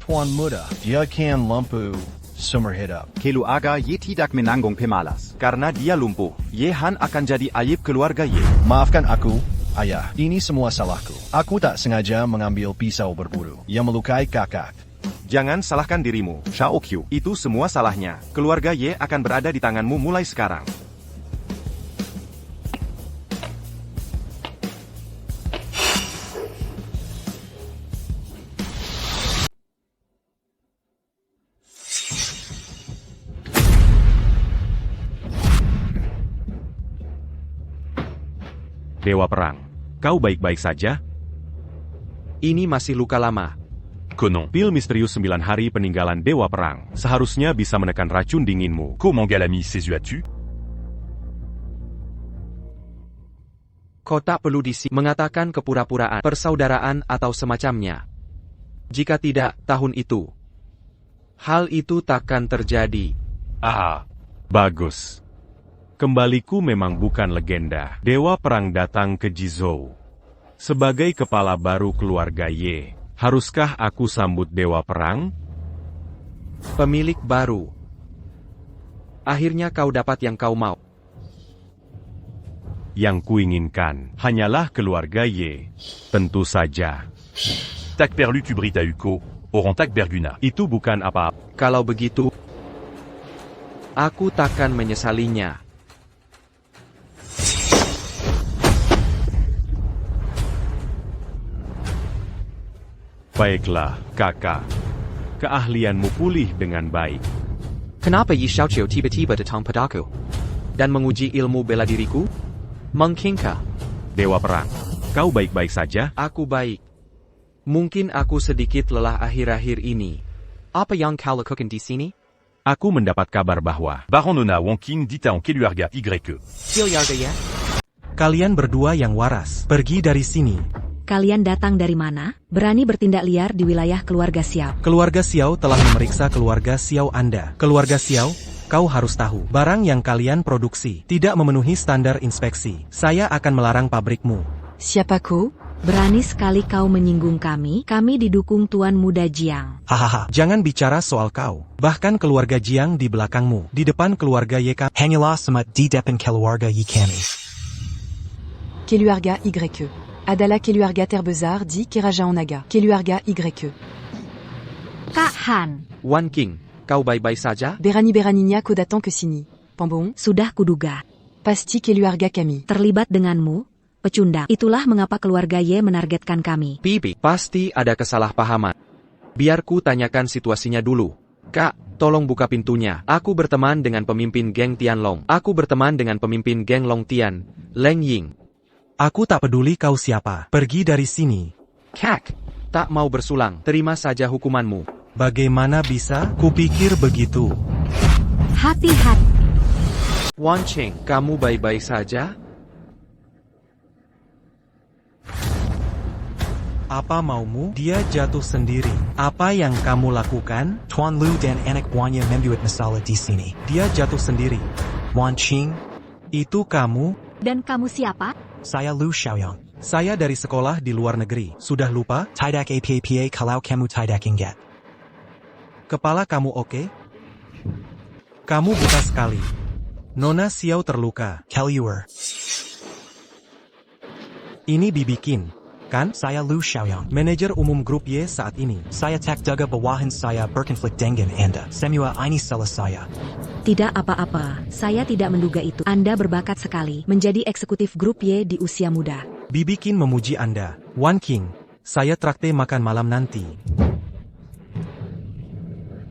Tuan muda, dia kan lumpuh seumur hidup. Keluarga Ye tidak menanggung pemalas. Karena dia lumpuh, Yehan akan jadi aib keluarga Ye. Maafkan aku, ayah. Ini semua salahku. Aku tak sengaja mengambil pisau berburu yang melukai kakak. Jangan salahkan dirimu, Shao Qiu. Itu semua salahnya. Keluarga Ye akan berada di tanganmu mulai sekarang. Dewa Perang, kau baik-baik saja? Ini masih luka lama. Kuno, pil misterius 9 hari peninggalan Dewa Perang. Seharusnya bisa menekan racun dinginmu. Comment Galami ses-tu? Kau tak perlu mengatakan kepura-puraan, persaudaraan atau semacamnya. Jika tidak, tahun itu Hal itu takkan terjadi. Ah, bagus. Kembaliku memang bukan legenda. Dewa Perang datang ke Jizhou. Sebagai kepala baru keluarga Ye, haruskah aku sambut Dewa Perang? Pemilik baru. Akhirnya kau dapat yang kau mau. Yang kuinginkan hanyalah keluarga Ye. Tentu saja. Tak perlu tu berita Uko, orang tak berguna. Itu bukan apa-apa. Kalau begitu, aku takkan menyesalinya. Baiklah, kakak. Keahlianmu pulih dengan baik. Kenapa Yi Xiaoqiu tiba-tiba datang padaku? Dan menguji ilmu bela diriku? Mungkinkah? Dewa Perang, kau baik-baik saja? Aku baik. Mungkin aku sedikit lelah akhir-akhir ini. Apa yang kau lakukan di sini? Aku mendapat kabar bahwa Baron Nona Wangking dita en Keluarga YE. Kalian berdua yang waras, pergi dari sini. Kalian datang dari mana? Berani bertindak liar di wilayah keluarga Xiao. Keluarga Xiao telah memeriksa keluarga Xiao Anda. Keluarga Xiao, kau harus tahu, barang yang kalian produksi tidak memenuhi standar inspeksi. Saya akan melarang pabrikmu. Siapa kau? Berani sekali kau menyinggung kami didukung Tuan Muda Jiang. Hahaha, jangan bicara soal kau. Bahkan keluarga Jiang di belakangmu, di depan keluarga Ye kami. Hanyalah semat di depan keluarga Ye kami. Keluarga YE. Adalah keluarga terbesar di Kerajaan Naga. Keluarga YE. Kak Han. Wan King, kau baik-baik saja? Beraninya kau datang ke sini. Pambong? Sudah kuduga. Pasti keluarga kami. Terlibat denganmu, pecundang. Itulah mengapa keluarga Ye menargetkan kami. Bibi, pasti ada kesalahpahaman. Biar ku tanyakan situasinya dulu. Kak, tolong buka pintunya. Aku berteman dengan pemimpin geng Tianlong. Aku berteman dengan pemimpin geng Long Tian, Leng Ying. Aku tak peduli kau siapa. Pergi dari sini. Kak, tak mau bersulang. Terima saja hukumanmu. Bagaimana bisa? Kupikir begitu. Hati-hati. Wan Cheng, kamu baik-baik saja? Apa maumu? Dia jatuh sendiri. Apa yang kamu lakukan? Tuan Lu dan anak buahnya membuat masalah di sini. Dia jatuh sendiri. Wan Qing, itu kamu? Dan kamu siapa? saya Lu Xiaoyang. Saya dari sekolah di luar negeri. Sudah lupa? Tidak apa-apa kalau kamu tidak ingat. Kepala kamu oke? Kamu buta sekali. Nona Xiao terluka. Keluar. Ini Bibi Qin, kan? Saya Lu Xiaoyang. Manajer umum grup Y saat ini. Saya tak duga bawahan saya berkonflik dengan Anda. Semua ini salah saya. Tidak apa-apa, saya tidak menduga itu. Anda berbakat sekali menjadi eksekutif grup Y di usia muda. Bibi Qin memuji Anda. Wan King, saya traktir makan malam nanti.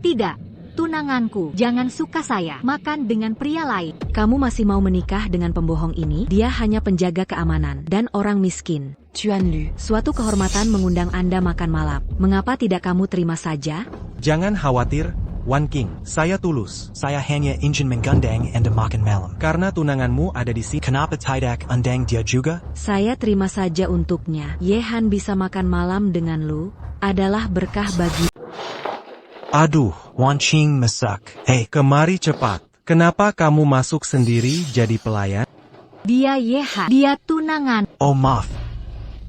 Tidak, tunanganku. Jangan suka saya makan dengan pria lain. Kamu masih mau menikah dengan pembohong ini? Dia hanya penjaga keamanan dan orang miskin. Tuan Lu. Suatu kehormatan mengundang Anda makan malam. Mengapa tidak kamu terima saja? Jangan khawatir, Wan King. Saya tulus. Saya hanya ingin menggandeng Anda makan malam. Karena tunanganmu ada di sini. Kenapa tidak undang dia juga? Saya terima saja untuknya. Yehan bisa makan malam dengan Lu adalah berkah bagi. Aduh, Wan Qing masak. Hei, kemari cepat. Kenapa kamu masuk sendiri jadi pelayan? Dia Yehan. Dia tunangan. Oh maaf.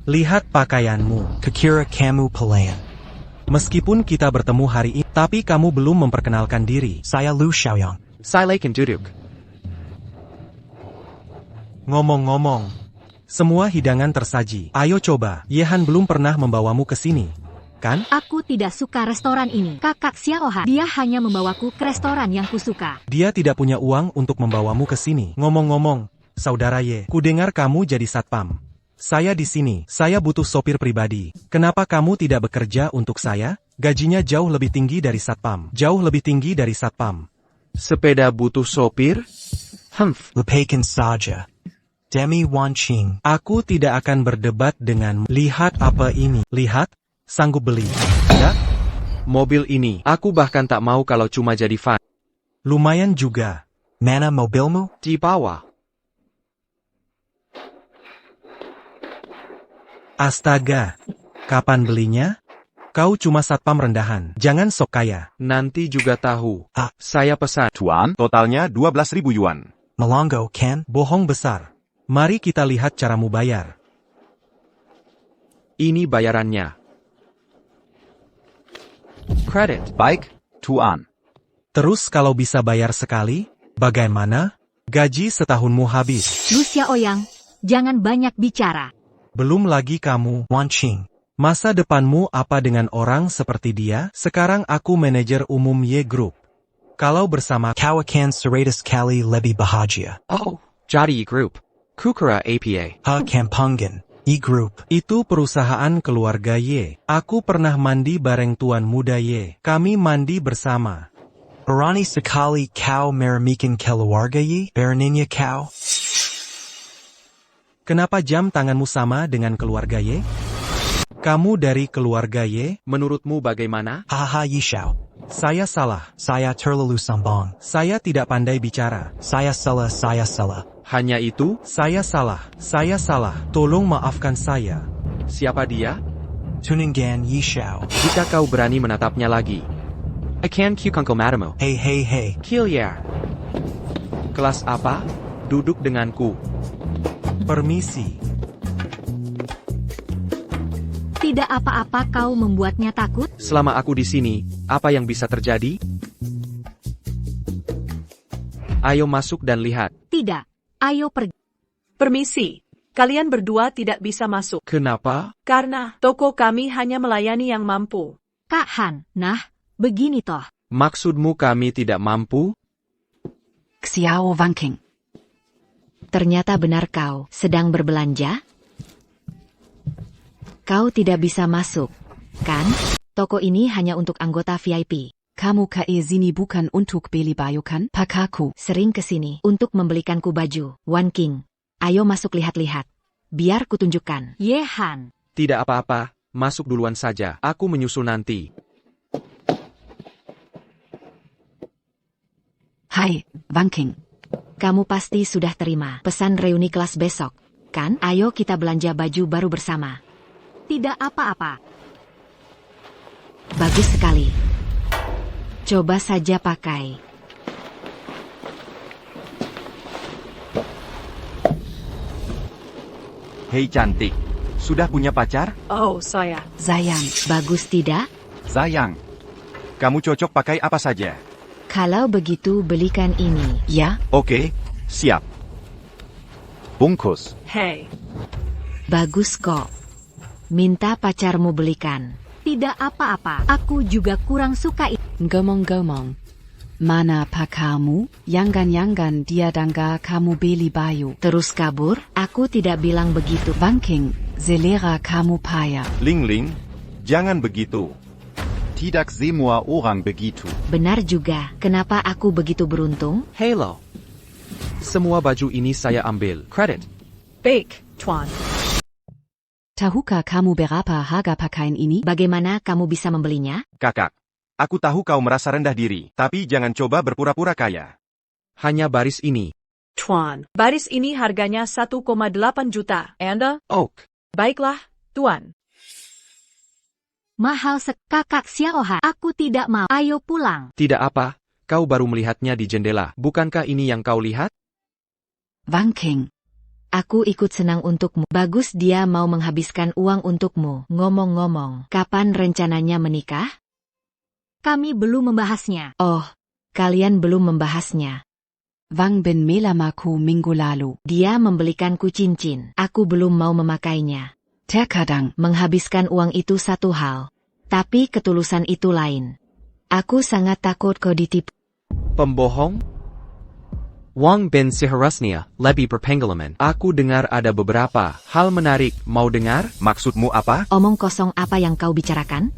Lihat pakaianmu. Kukira kamu pelayan. Meskipun kita bertemu hari ini, tapi kamu belum memperkenalkan diri. Saya Lu Xiaoyang. Saya Lei duduk. Ngomong-ngomong, semua hidangan tersaji. Ayo coba. Yehan belum pernah membawamu ke sini, kan? Aku tidak suka restoran ini. Kakak Xiaohan. Dia hanya membawaku ke restoran yang kusuka. Dia tidak punya uang untuk membawamu ke sini. Ngomong-ngomong, saudara Ye, kudengar kamu jadi satpam. Saya di sini, saya butuh sopir pribadi. Kenapa kamu tidak bekerja untuk saya? Gajinya jauh lebih tinggi dari satpam. Jauh lebih tinggi dari satpam. Sepeda butuh sopir? Lepaskan saja. Demi Wan Qing. Aku tidak akan berdebat denganmu. Lihat apa ini. Lihat, sanggup beli. Tidak? Mobil ini, aku bahkan tak mau kalau cuma jadi fan. Lumayan juga. Mana mobilmu? Di bawah. Astaga, kapan belinya? Kau cuma satpam rendahan. Jangan sok kaya. Nanti juga tahu. Saya pesan. Tuan, totalnya 12.000 yuan. Malongo, Ken. Bohong besar. Mari kita lihat caramu bayar. Ini bayarannya. Credit. Baik, Tuan. Terus kalau bisa bayar sekali, bagaimana? Gaji setahunmu habis. Lu Xiaoyang, jangan banyak bicara. Belum lagi kamu, Wan Qing. Masa depanmu apa dengan orang seperti dia? Sekarang aku manajer umum Y Group. Kalau bersama Kawakan Seratus Kali Lebih Bahagia. Oh, Jadi Group. Kukura APA. Ha Kampungan. E-Group. Itu perusahaan keluarga Y. Aku pernah mandi bareng tuan muda Y. Kami mandi bersama. Arani Sekali Kau Meramikan Keluarga Yi. Beraninya Kau. Kenapa jam tanganmu sama dengan keluarga Y? Kamu dari keluarga Y? Menurutmu bagaimana? Haha Yishao. Saya salah. Saya terlalu sombong. Saya tidak pandai bicara. Saya salah. Hanya itu? Saya salah. Tolong maafkan saya. Siapa dia? Tuningan Yishao. Jika kau berani menatapnya lagi. I can kukungko madamu. Hey. Kiliar. Kelas apa? Duduk denganku. Permisi. Tidak apa-apa kau membuatnya takut? Selama aku di sini, apa yang bisa terjadi? Ayo masuk dan lihat. Tidak. Ayo pergi. Permisi. Kalian berdua tidak bisa masuk. Kenapa? Karena toko kami hanya melayani yang mampu. Kak Han, begini toh. Maksudmu kami tidak mampu? Xiao Wangking. Ternyata benar kau sedang berbelanja? Kau tidak bisa masuk, kan? Toko ini hanya untuk anggota VIP. Kamu ke sini bukan untuk beli baju kan, pakaku? Sering kesini untuk membelikanku baju. Wan King, ayo masuk lihat-lihat. Biar kutunjukkan. Ye Han. Tidak apa-apa, masuk duluan saja. Aku menyusul nanti. Hai, Wangking. Kamu pasti sudah terima pesan reuni kelas besok, kan? Ayo kita belanja baju baru bersama. Tidak apa-apa. Bagus sekali. Coba saja pakai. Hei cantik, sudah punya pacar? Oh, saya. Sayang, bagus tidak? Sayang, kamu cocok pakai apa saja? Kalau begitu belikan ini, ya? Oke, siap. Bungkus. Hei. Bagus kok. Minta pacarmu belikan. Tidak apa-apa, aku juga kurang suka itu. Ngomong-ngomong, mana pakarmu? Yangan dia dangga kamu beli baju. Terus kabur? Aku tidak bilang begitu. Wangking, selera kamu payah. Ling, jangan begitu. Tidak semua orang begitu. Benar juga, kenapa aku begitu beruntung? Hello. Semua baju ini saya ambil. Credit. Baik, Tuan. Tahukah kamu berapa harga pakaian ini? Bagaimana kamu bisa membelinya? Kakak, aku tahu kau merasa rendah diri, tapi jangan coba berpura-pura kaya. Hanya baris ini. Tuan, baris ini harganya 1,8 juta. Anda? Oak. Baiklah, Tuan. Mahal Kakak Xiaohan. Aku tidak mau. Ayo pulang. Tidak apa, kau baru melihatnya di jendela. Bukankah ini yang kau lihat? Wangking. Aku ikut senang untukmu. Bagus dia mau menghabiskan uang untukmu. Ngomong-ngomong, kapan rencananya menikah? Kami belum membahasnya. Oh, kalian belum membahasnya. Wang bin melamaku minggu lalu. Dia membelikanku cincin. Aku belum mau memakainya. Terkadang, menghabiskan uang itu satu hal. Tapi ketulusan itu lain. Aku sangat takut kau ditipu. Pembohong? Wang bin seharusnya lebih berpengalaman. Aku dengar ada beberapa hal menarik. Mau dengar? Maksudmu apa? Omong kosong apa yang kau bicarakan?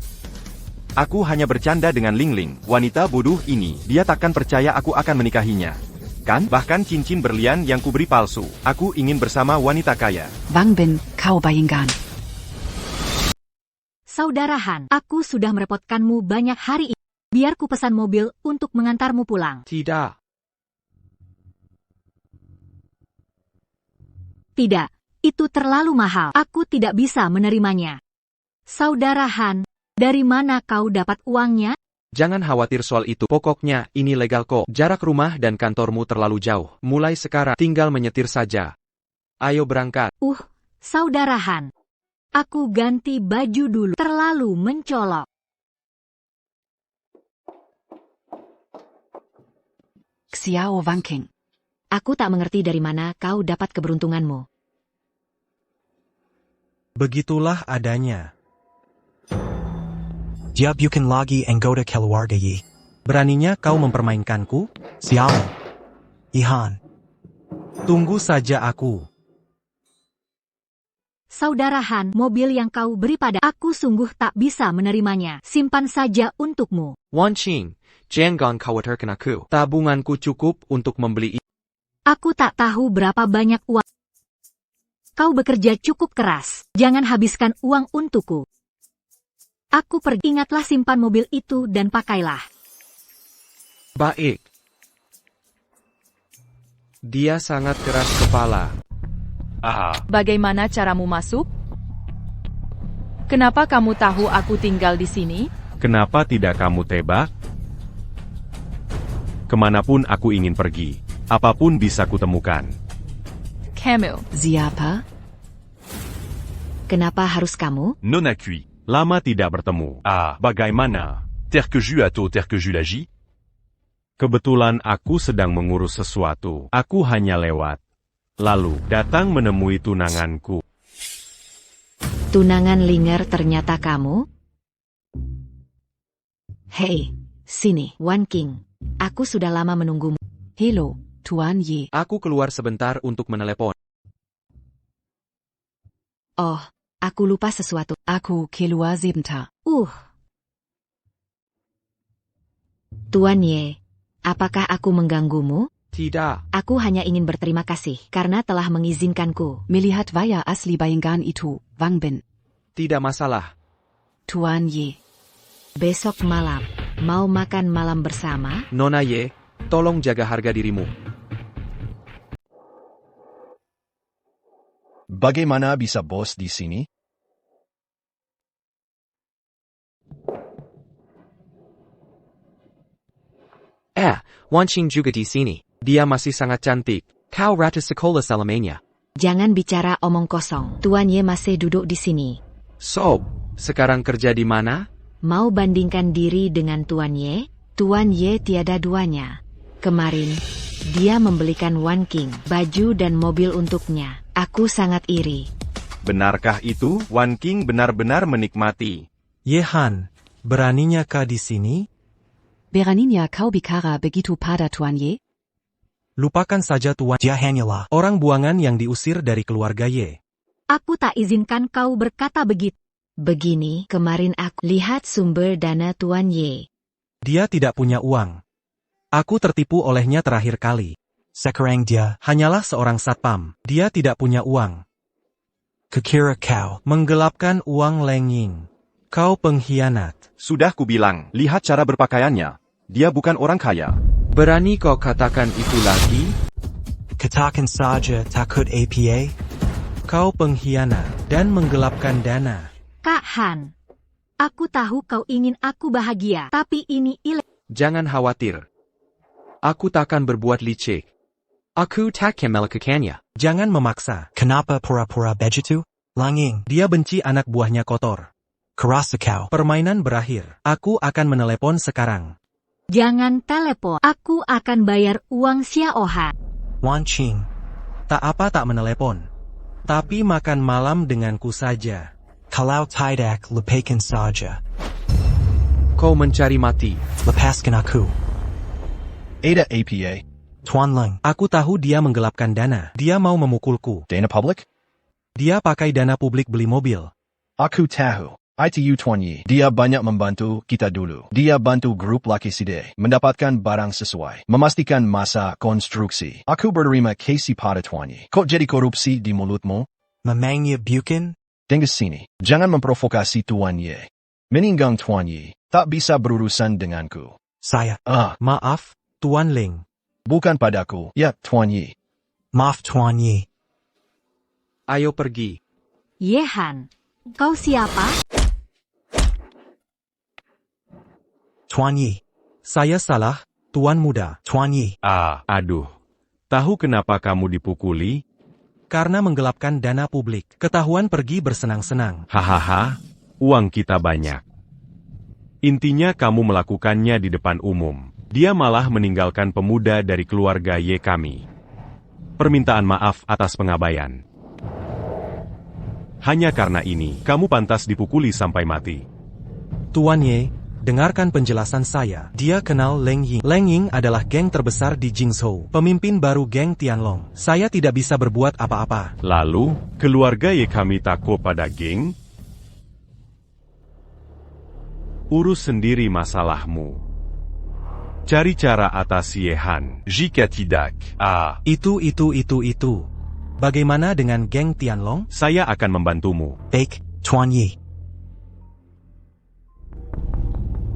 Aku hanya bercanda dengan Ling. Wanita bodoh ini, dia takkan percaya aku akan menikahinya. Kan? Bahkan cincin berlian yang kuberi palsu. Aku ingin bersama wanita kaya. Wang bin, kau bayangkan. Saudara Han, aku sudah merepotkanmu banyak hari ini. Biar ku pesan mobil untuk mengantarmu pulang. Tidak. Tidak, itu terlalu mahal. Aku tidak bisa menerimanya. Saudara Han, Dari mana kau dapat uangnya? Jangan khawatir soal itu, pokoknya ini legal kok. Jarak rumah dan kantormu terlalu jauh. Mulai sekarang tinggal menyetir saja. Ayo berangkat. Saudara Han. Aku ganti baju dulu. Terlalu mencolok. Xiao Wanking. Aku tak mengerti dari mana kau dapat keberuntunganmu. Begitulah adanya. Diab you can lagi anggota keluarga Yi. Beraninya kau mempermainkanku? Xiao. Ihan. Tunggu saja aku. Saudara Han, mobil yang kau beri pada aku sungguh tak bisa menerimanya. Simpan saja untukmu. Wan Qing, jangan khawatirkan aku. Tabunganku cukup untuk membeli. Aku tak tahu berapa banyak uang. Kau bekerja cukup keras. Jangan habiskan uang untukku. Aku pergi. Ingatlah simpan mobil itu dan pakailah. Baik. Dia sangat keras kepala. Bagaimana caramu masuk? Kenapa kamu tahu aku tinggal di sini? Kenapa tidak kamu tebak? Kemanapun aku ingin pergi, apapun bisa kutemukan. Kamu. Siapa? Kenapa harus kamu? Non accui. Lama tidak bertemu. Bagaimana? Terre que jus atau terre que jus lagi? Kebetulan aku sedang mengurus sesuatu. Aku hanya lewat. Lalu, datang menemui tunanganku. Tunangan Linger ternyata kamu? Hei, sini, Wan Qing. Aku sudah lama menunggumu. Hello, Tuan Ye. Aku keluar sebentar untuk menelepon. Oh, aku lupa sesuatu. Aku keluar sebentar. Tuan Ye, apakah aku mengganggumu? Tidak. Aku hanya ingin berterima kasih karena telah mengizinkanku. Melihat waya asli bayangan itu, Wang Bin. Tidak masalah. Tuan Ye. Besok malam, mau makan malam bersama? Nona Ye, tolong jaga harga dirimu. Bagaimana bisa bos di sini? Wan Qing juga di sini. Dia masih sangat cantik. Kau ratu sekolah selamanya. Jangan bicara omong kosong. Tuan Ye masih duduk di sini. Sob, sekarang kerja di mana? Mau bandingkan diri dengan Tuan Ye? Tuan Ye tiada duanya. Kemarin, dia membelikan Wan Qing baju dan mobil untuknya. Aku sangat iri. Benarkah itu? Wan Qing benar-benar menikmati. Ye Han, beraninya kau di sini? Beraninya kau bicara begitu pada Tuan Ye? Lupakan saja Tuan. Dia hanyalah Orang buangan yang diusir dari keluarga Ye. Aku tak izinkan kau berkata begitu. Begini, kemarin aku lihat sumber dana Tuan Ye. Dia tidak punya uang. Aku tertipu olehnya terakhir kali. sekarang dia Hanyalah seorang satpam. Dia tidak punya uang. kekira kau. Menggelapkan uang Leng Ying. Kau pengkhianat. Sudah kubilang, lihat cara berpakaiannya. Dia bukan orang kaya. Berani kau katakan itu lagi? Katakan saja takut APA. Kau pengkhianat dan menggelapkan dana. Kak Han. Aku tahu kau ingin aku bahagia, tapi ini ilegal. Jangan khawatir. Aku takkan berbuat licik. Aku takkan melakukannya. Jangan memaksa. Kenapa pura-pura begitu? Langing. Dia benci anak buahnya kotor. Kerasa kau. Permainan berakhir. Aku akan menelepon sekarang. Jangan telepon. Aku akan bayar uang Xiao Han. Wan Qing. Tak apa tak menelepon. Tapi makan malam denganku saja. Kalau tidak lepaskan saja. Kau mencari mati. Lepaskan aku. Ada APA. Tuan Leng. Aku tahu dia menggelapkan dana. Dia mau memukulku. Dana public? Dia pakai dana publik beli mobil. Aku tahu. ITU Tuan Ye. Dia banyak membantu kita dulu. Dia bantu grup laki side mendapatkan barang sesuai. Memastikan masa konstruksi. Aku berterima kasih pada Tuan Ye. Kok jadi korupsi di mulutmu? Memangnya bukan? Dengar sini. Jangan memprovokasi Tuan Ye. Meninggang Tuan Ye. Tak bisa berurusan denganku. Saya. Maaf, Tuan Ling. Bukan padaku. Ya, Tuan Ye. Maaf Tuan Ye. Ayo pergi. Ye Han. Kau siapa? Tuan Yi. Saya salah, Tuan Muda. Tuan Yi. Aduh. Tahu kenapa kamu dipukuli? Karena menggelapkan dana publik. Ketahuan pergi bersenang-senang. Hahaha, uang kita banyak. Intinya kamu melakukannya di depan umum. Dia malah meninggalkan pemuda dari keluarga Ye kami. Permintaan maaf atas pengabaian. Hanya karena ini, kamu pantas dipukuli sampai mati. Tuan Ye, dengarkan penjelasan saya. Dia kenal Leng Ying. Leng Ying adalah geng terbesar di Jingzhou. Pemimpin baru geng Tianlong. Saya tidak bisa berbuat apa-apa. Lalu, keluarga Ye kami takut pada geng? Urus sendiri masalahmu. Cari cara atasi Yehan. Jika tidak. Itu. Bagaimana dengan geng Tianlong? Saya akan membantumu. Baik, Tuan Yi.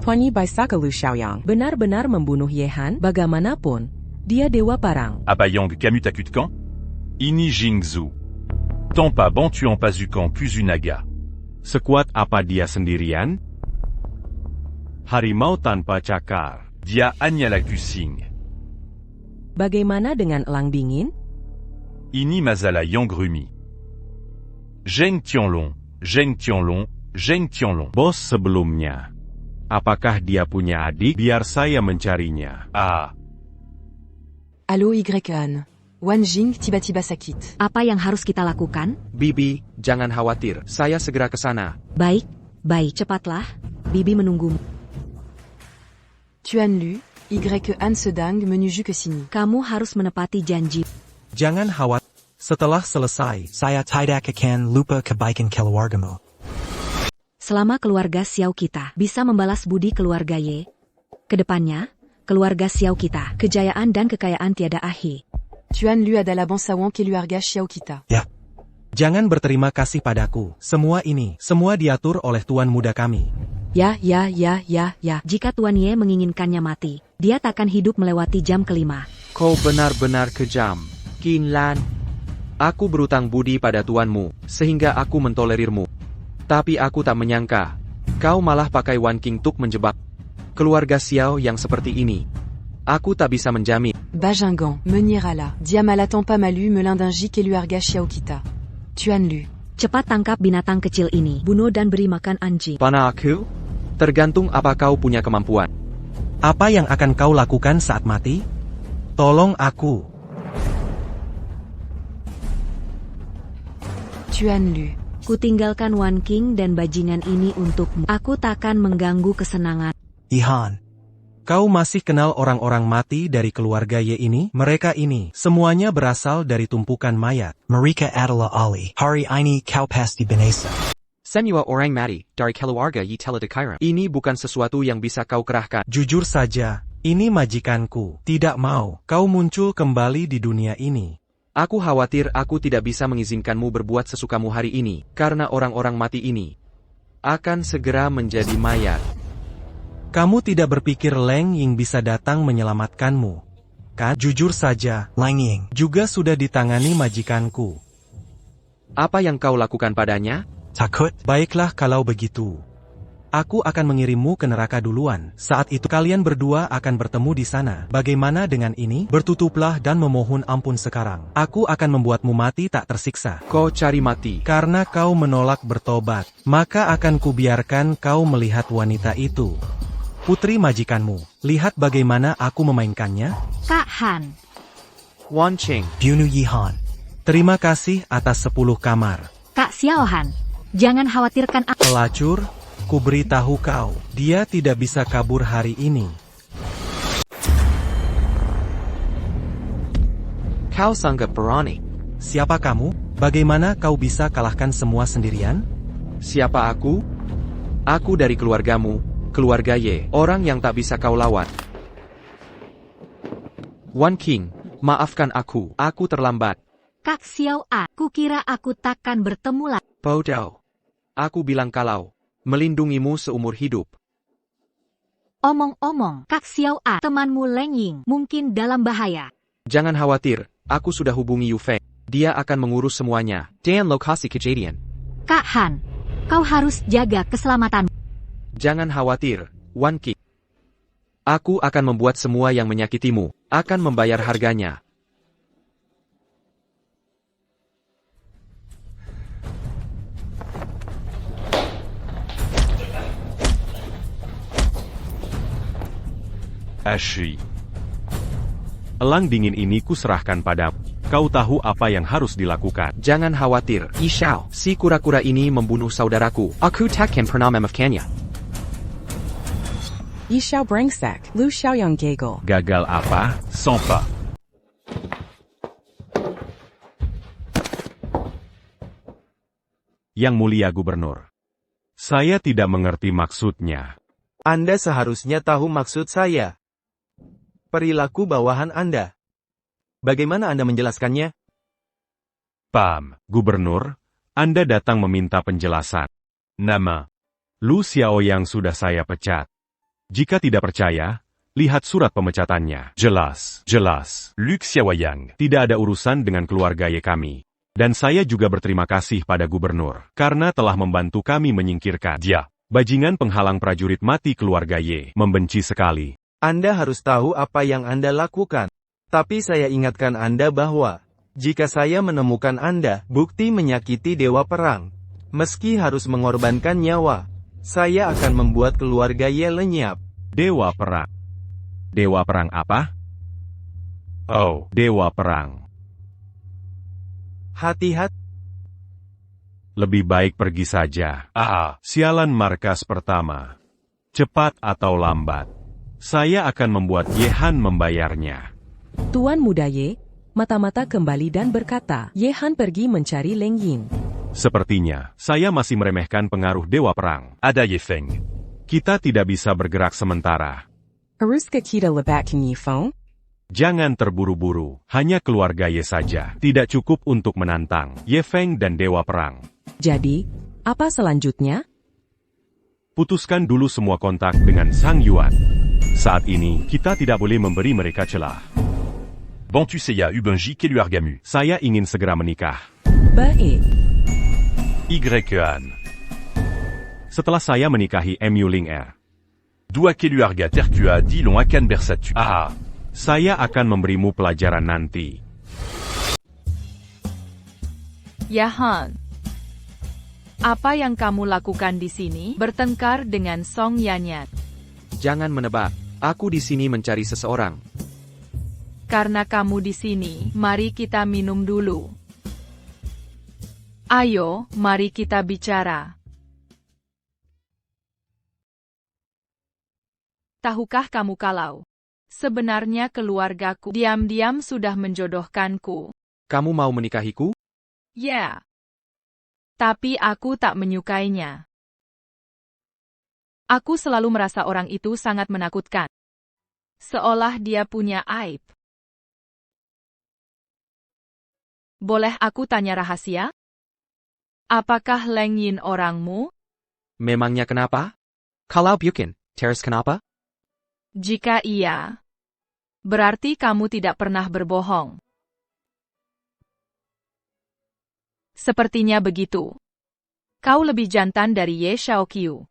Tuan Yi Baisaka Lu Xiaoyang benar-benar membunuh Yehan, bagaimanapun. Dia dewa parang. Abayang Camus Takutkang. Ini Jingzhou. Tampa Ban Tuan Pazukan Kuzunaga. Sekuat apa dia sendirian? Harimau tanpa cakar. Dia hanya la Kusing. Bagaimana dengan elang dingin? Ini masalah yang rumi. Zheng Tianlong, Zheng Tianlong, Zheng Tianlong. Bos sebelumnya. Apakah dia punya adik? Biar saya mencarinya. Allo Yan. Wan Jing tiba-tiba sakit. Apa yang harus kita lakukan? Bibi, jangan khawatir. Saya segera ke sana. Baik, cepatlah. Bibi menunggumu. Tuan Lu, Yan sedang menuju ke sini. Kamu harus menepati janji. Jangan khawatir. Setelah selesai, Saya tidak akan lupa kebaikan keluargamu. Selama keluarga Xiao kita bisa membalas budi keluarga Ye, kedepannya, keluarga Xiao kita, kejayaan dan kekayaan tiada akhir. Tuan Lu adalah bangsawan keluarga Xiao kita. Ya. Jangan berterima kasih padaku. Semua diatur oleh Tuan Muda kami. Ya. Jika Tuan Ye menginginkannya mati, dia takkan hidup melewati jam kelima. Kau benar-benar kejam, Qin Lan. Aku berutang budi pada tuanmu, sehingga aku mentolerirmu. Tapi aku tak menyangka, kau malah pakai Wan King Tuk menjebak keluarga Xiao yang seperti ini. Aku tak bisa menjamin. Bajingan, menyerahlah. Dia malah tanpa malu melandangi keluarga Xiao kita. Tuan Lu. Cepat tangkap binatang kecil ini, bunuh dan beri makan anjing. Panah aku? Tergantung apa kau punya kemampuan. Apa yang akan kau lakukan saat mati? Tolong aku. Tuan Lu. Kutinggalkan Wan King dan bajingan ini untukmu. Aku takkan mengganggu kesenangan. Ihan. Kau masih kenal orang-orang mati dari keluarga Ye ini? Mereka ini, semuanya berasal dari tumpukan mayat. Mereka adalah Ali. Hari ini kau pasti binasa. Semua orang mati dari keluarga Yi Teledekira. Ini bukan sesuatu yang bisa kau kerahkan. Jujur saja, ini majikanku. Tidak mau kau muncul kembali di dunia ini. Aku khawatir aku tidak bisa mengizinkanmu berbuat sesukamu hari ini, karena orang-orang mati ini akan segera menjadi mayat. Kamu tidak berpikir Leng Ying bisa datang menyelamatkanmu, kan? Jujur saja, Leng Ying juga sudah ditangani majikanku. Apa yang kau lakukan padanya? Takut. Baiklah kalau begitu. Aku akan mengirimmu ke neraka duluan. Saat itu kalian berdua akan bertemu di sana. Bagaimana dengan ini? Bertutuplah dan memohon ampun sekarang. Aku akan membuatmu mati tak tersiksa. Kau cari mati. Karena kau menolak bertobat, maka akan kubiarkan kau melihat wanita itu. Putri majikanmu, lihat bagaimana aku memainkannya. Kak Han. Wan Qing. Bunuh Yihan. Terima kasih atas 10 kamar. Kak Xiao Han. Jangan khawatirkan aku. Pelacur, ku beritahu kau, dia tidak bisa kabur hari ini. Kau sangat berani. Siapa kamu? Bagaimana kau bisa kalahkan semua sendirian? Siapa aku? Aku dari keluargamu, keluarga Ye, orang yang tak bisa kau lawan. Wan King, maafkan aku terlambat. Kak Xiao A, kukira aku takkan bertemu lagi. Bodoh. Aku bilang kalau melindungimu seumur hidup. Omong-omong, Kak Xiao A, temanmu Leng Ying, mungkin dalam bahaya. Jangan khawatir, aku sudah hubungi Yu Feng. Dia akan mengurus semuanya. Dan lokasi kejadian. Kak Han, kau harus jaga keselamatan. Jangan khawatir, Wan King. Aku akan membuat semua yang menyakitimu, akan membayar harganya. Ashi. Elang dingin ini kuserahkan padamu. Kau tahu apa yang harus dilakukan. Jangan khawatir, Ishao. Si kura-kura ini membunuh saudaraku. Aku takkan pernah memaafkannya. Yishao brengsek, Lu Xiaoyang gagal. Gagal apa? Sans pas. Yang mulia gubernur. Saya tidak mengerti maksudnya. Anda seharusnya tahu maksud saya. Perilaku bawahan Anda. Bagaimana Anda menjelaskannya? Pam, gubernur, Anda datang meminta penjelasan. Nama Lu Xiaoyang sudah saya pecat. Jika tidak percaya, lihat surat pemecatannya. Jelas, jelas. Lu Xiaoyang. Tidak ada urusan dengan keluarga Ye kami. Dan saya juga berterima kasih pada gubernur, karena telah membantu kami menyingkirkan dia. Bajingan penghalang prajurit mati keluarga Ye. Membenci sekali. Anda harus tahu apa yang Anda lakukan. Tapi saya ingatkan Anda bahwa, jika saya menemukan Anda, bukti menyakiti dewa perang, meski harus mengorbankan nyawa, saya akan membuat keluarga Ye lenyap. Dewa perang. Dewa perang apa? Oh, dewa perang. Hati-hati. Lebih baik pergi saja. Sialan markas pertama. Cepat atau lambat, saya akan membuat Yehan membayarnya. Tuan Muda Ye, mata-mata kembali dan berkata, Yehan pergi mencari Leng Yin. Sepertinya, saya masih meremehkan pengaruh dewa perang. Ada Ye Feng. Kita tidak bisa bergerak sementara. Haruskah kita lebakin Ye Feng? Jangan terburu-buru, hanya keluarga Ye saja. Tidak cukup untuk menantang Ye Feng dan dewa perang. Jadi, apa selanjutnya? Putuskan dulu semua kontak dengan Sang Yuan. Saat ini, kita tidak boleh memberi mereka celah. Bantuseya Ubenji Keluargamu. Saya ingin segera menikah. Baik. Yan. Setelah saya menikahi Mu Ling Er. Dua Keluarga Terkua Dilon akan bersatu. Saya akan memberimu pelajaran nanti. Yahan. Apa yang kamu lakukan di sini? Bertengkar dengan Song Yanyat. Jangan menebak. Aku di sini mencari seseorang. Karena kamu di sini, mari kita minum dulu. Ayo, mari kita bicara. Tahukah kamu kalau sebenarnya keluargaku diam-diam sudah menjodohkanku? Kamu mau menikahiku? Ya. Tapi aku tak menyukainya. Aku selalu merasa orang itu sangat menakutkan. Seolah dia punya aib. Boleh aku tanya rahasia? Apakah Leng Yin orangmu? Memangnya kenapa? Kalau bukan, terus kenapa? Jika iya, berarti kamu tidak pernah berbohong. Sepertinya begitu. Kau lebih jantan dari Ye Shaoqiu.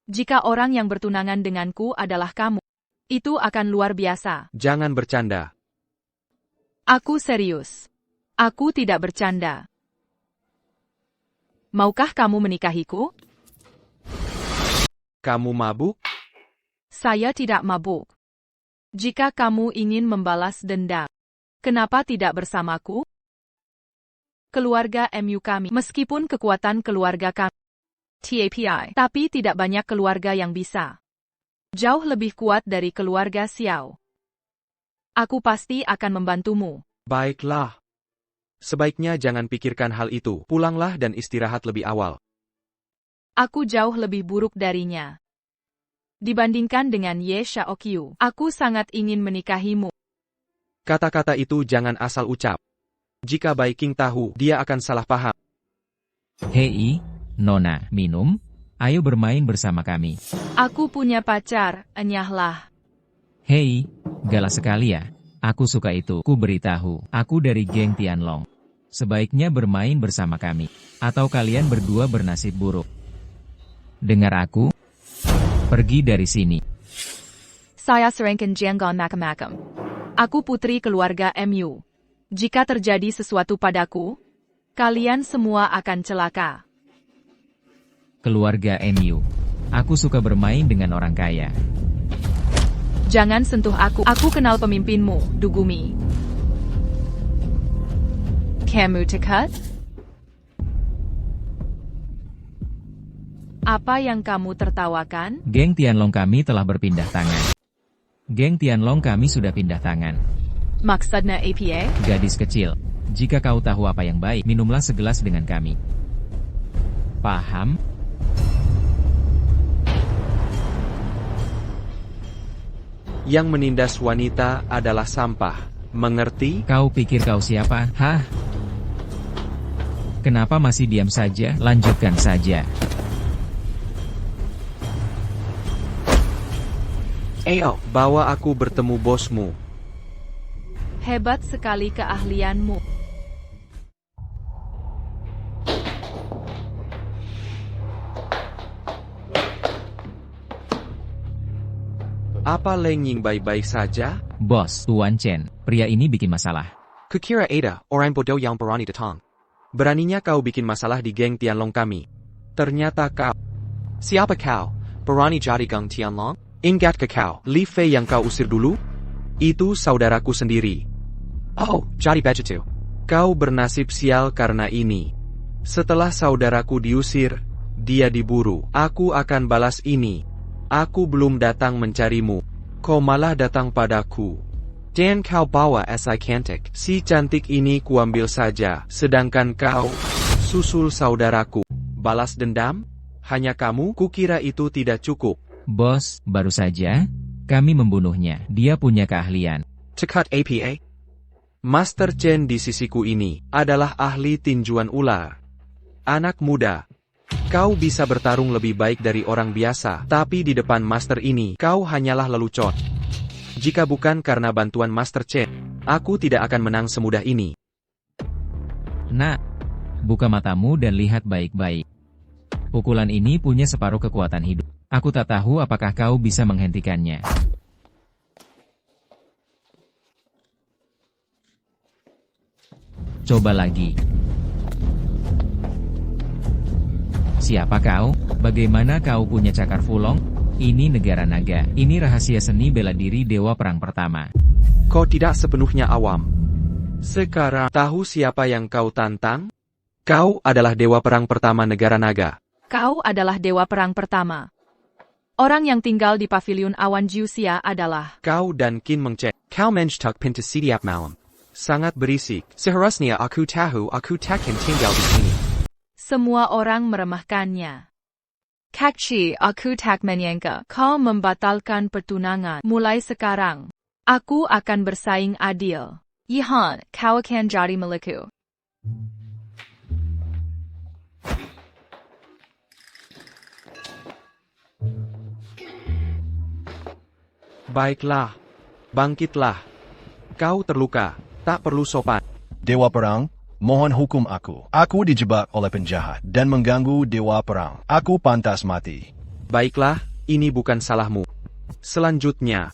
Jika orang yang bertunangan denganku adalah kamu, itu akan luar biasa. Jangan bercanda. Aku serius. Aku tidak bercanda. Maukah kamu menikahiku? Kamu mabuk? Saya tidak mabuk. Jika kamu ingin membalas dendam, kenapa tidak bersamaku? Keluarga Mu kami, meskipun kekuatan keluarga kami TAPI, tapi tidak banyak keluarga yang bisa. Jauh lebih kuat dari keluarga Xiao. Aku pasti akan membantumu. Baiklah. Sebaiknya jangan pikirkan hal itu. Pulanglah dan istirahat lebih awal. Aku jauh lebih buruk darinya. Dibandingkan dengan Ye Shaoqiu, aku sangat ingin menikahimu. Kata-kata itu jangan asal ucap. Jika Bai King tahu, dia akan salah paham. Hei, Nona, minum? Ayo bermain bersama kami. Aku punya pacar, enyahlah. Hei, galak sekali ya. Aku suka itu. Ku beritahu, aku dari geng Tianlong. Sebaiknya bermain bersama kami. Atau kalian berdua bernasib buruk. Dengar aku? Pergi dari sini. Saya serangkan Jianggon Makam-Makam. Aku putri keluarga MU. Jika terjadi sesuatu padaku, kalian semua akan celaka. Keluarga MU. Aku suka bermain dengan orang kaya. Jangan sentuh aku. Aku kenal pemimpinmu, Dugumi. Kamu dekat? Apa yang kamu tertawakan? Geng Tianlong kami telah berpindah tangan. Geng Tianlong kami sudah pindah tangan. Maksudnya APA? Gadis kecil, jika kau tahu apa yang baik, minumlah segelas dengan kami. Paham? Yang menindas wanita adalah sampah. Mengerti? Kau pikir kau siapa? Hah? Kenapa masih diam saja? Lanjutkan saja. Ayo, bawa aku bertemu bosmu. Hebat sekali keahlianmu. Apa Leng Ying baik-baik saja? Bos, Tuan Chen, pria ini bikin masalah. Kukira Ada, orang bodoh yang berani datang. Beraninya kau bikin masalah di geng Tianlong kami. Ternyata kau. Siapa kau? Berani jadi geng Tianlong? Ingat ke kau, Li Fei yang kau usir dulu? Itu saudaraku sendiri. Oh, jadi begitu. Kau bernasib sial karena ini. Setelah saudaraku diusir, dia diburu. Aku akan balas ini. Aku belum datang mencarimu. Kau malah datang padaku. Dan kau bawa si cantik. Si cantik ini kuambil saja. Sedangkan kau, susul saudaraku. Balas dendam? Hanya kamu? Kukira itu tidak cukup. Bos, baru saja kami membunuhnya. Dia punya keahlian. Cekat APA. Master Chen di sisiku ini adalah ahli tinjuan ular. Anak muda, kau bisa bertarung lebih baik dari orang biasa, tapi di depan Master ini kau hanyalah lelucon. Jika bukan karena bantuan Master Chen, aku tidak akan menang semudah ini. Nak, buka matamu dan lihat baik-baik. Pukulan ini punya separuh kekuatan hidup. Aku tak tahu apakah kau bisa menghentikannya. Coba lagi. Siapa kau? Bagaimana kau punya cakar fulong? Ini negara naga. Ini rahasia seni bela diri dewa perang pertama. Kau tidak sepenuhnya awam. Sekarang tahu siapa yang kau tantang? Kau adalah dewa perang pertama negara naga. Kau adalah dewa perang pertama. Orang yang tinggal di pavilion awan Jiuxia adalah kau dan Qin Mengcek. Kau mencetak pintu setiap malam. Sangat berisik. Seharusnya aku tahu aku takkan tinggal di sini. Semua orang meremehkannya. Kakchi, aku tak menyangka kau membatalkan pertunangan. Mulai sekarang, aku akan bersaing adil. Yihan, kau akan jadi milikku. Baiklah. Bangkitlah. Kau terluka. Tak perlu sopan. Dewa Perang, mohon hukum aku. Aku dijebak oleh penjahat dan mengganggu Dewa Perang. Aku pantas mati. Baiklah, ini bukan salahmu. Selanjutnya,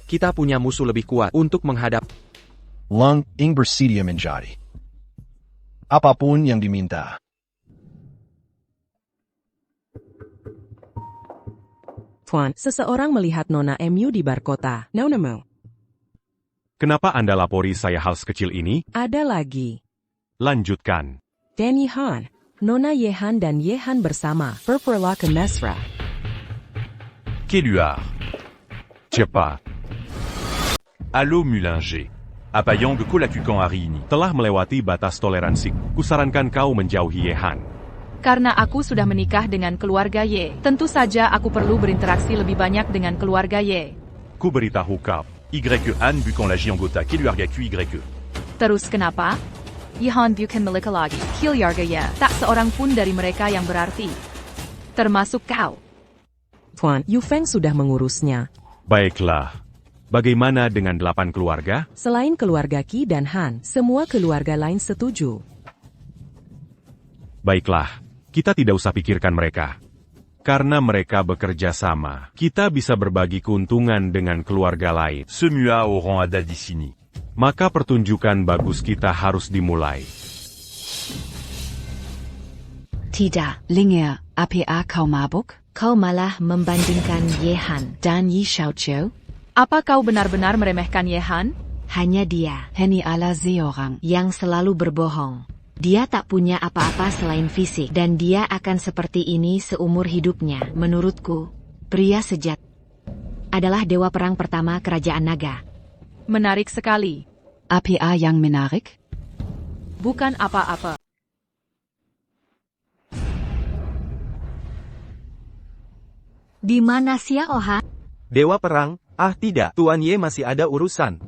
kita punya musuh lebih kuat untuk menghadap. Leng Ying bersedia menjadi apapun yang diminta. Tuan, seseorang melihat Nona MU di bar kota. Nona mau. Kenapa Anda lapori saya hal sekecil ini? Ada lagi. Lanjutkan. Dan Yihan, Nona Yehan dan Yehan bersama berperlaku mesra. Kéluard. Cepat. Allô Mulinger. Apa yang kau lakukan hari ini? Telah melewati batas toleransi. Kusarankan kau menjauhi Yehan. Karena aku sudah menikah dengan keluarga Ye, tentu saja aku perlu berinteraksi lebih banyak dengan keluarga Ye. Ku beritahu kau. YEN bukan lagi anggota keluarga YE. Terus kenapa? Yihan bukan milik lagi keluarga Ye. Tak seorang pun dari mereka yang berarti. Termasuk kau. Tuan, Yu Feng sudah mengurusnya. Baiklah. Bagaimana dengan 8 keluarga? Selain keluarga Qi dan Han, semua keluarga lain setuju. Baiklah. Kita tidak usah pikirkan mereka. Karena mereka bekerja sama, kita bisa berbagi keuntungan dengan keluarga lain. Semua auront ada di sini. Maka pertunjukan bagus kita harus dimulai. Tidak, Linger, APA kau mabuk? Kau malah membandingkan Yehan Dan Yi Xiaoqiu? Apa kau benar-benar meremehkan Yehan? Hanya dia Heni ala seorang yang selalu berbohong. Dia tak punya apa-apa selain fisik dan dia akan seperti ini seumur hidupnya. Menurutku, pria sejati adalah dewa perang pertama kerajaan naga. Menarik sekali. APA yang menarik? Bukan apa-apa. Di mana Xiaohan? Dewa perang? Ah tidak, Tuan Ye masih ada urusan.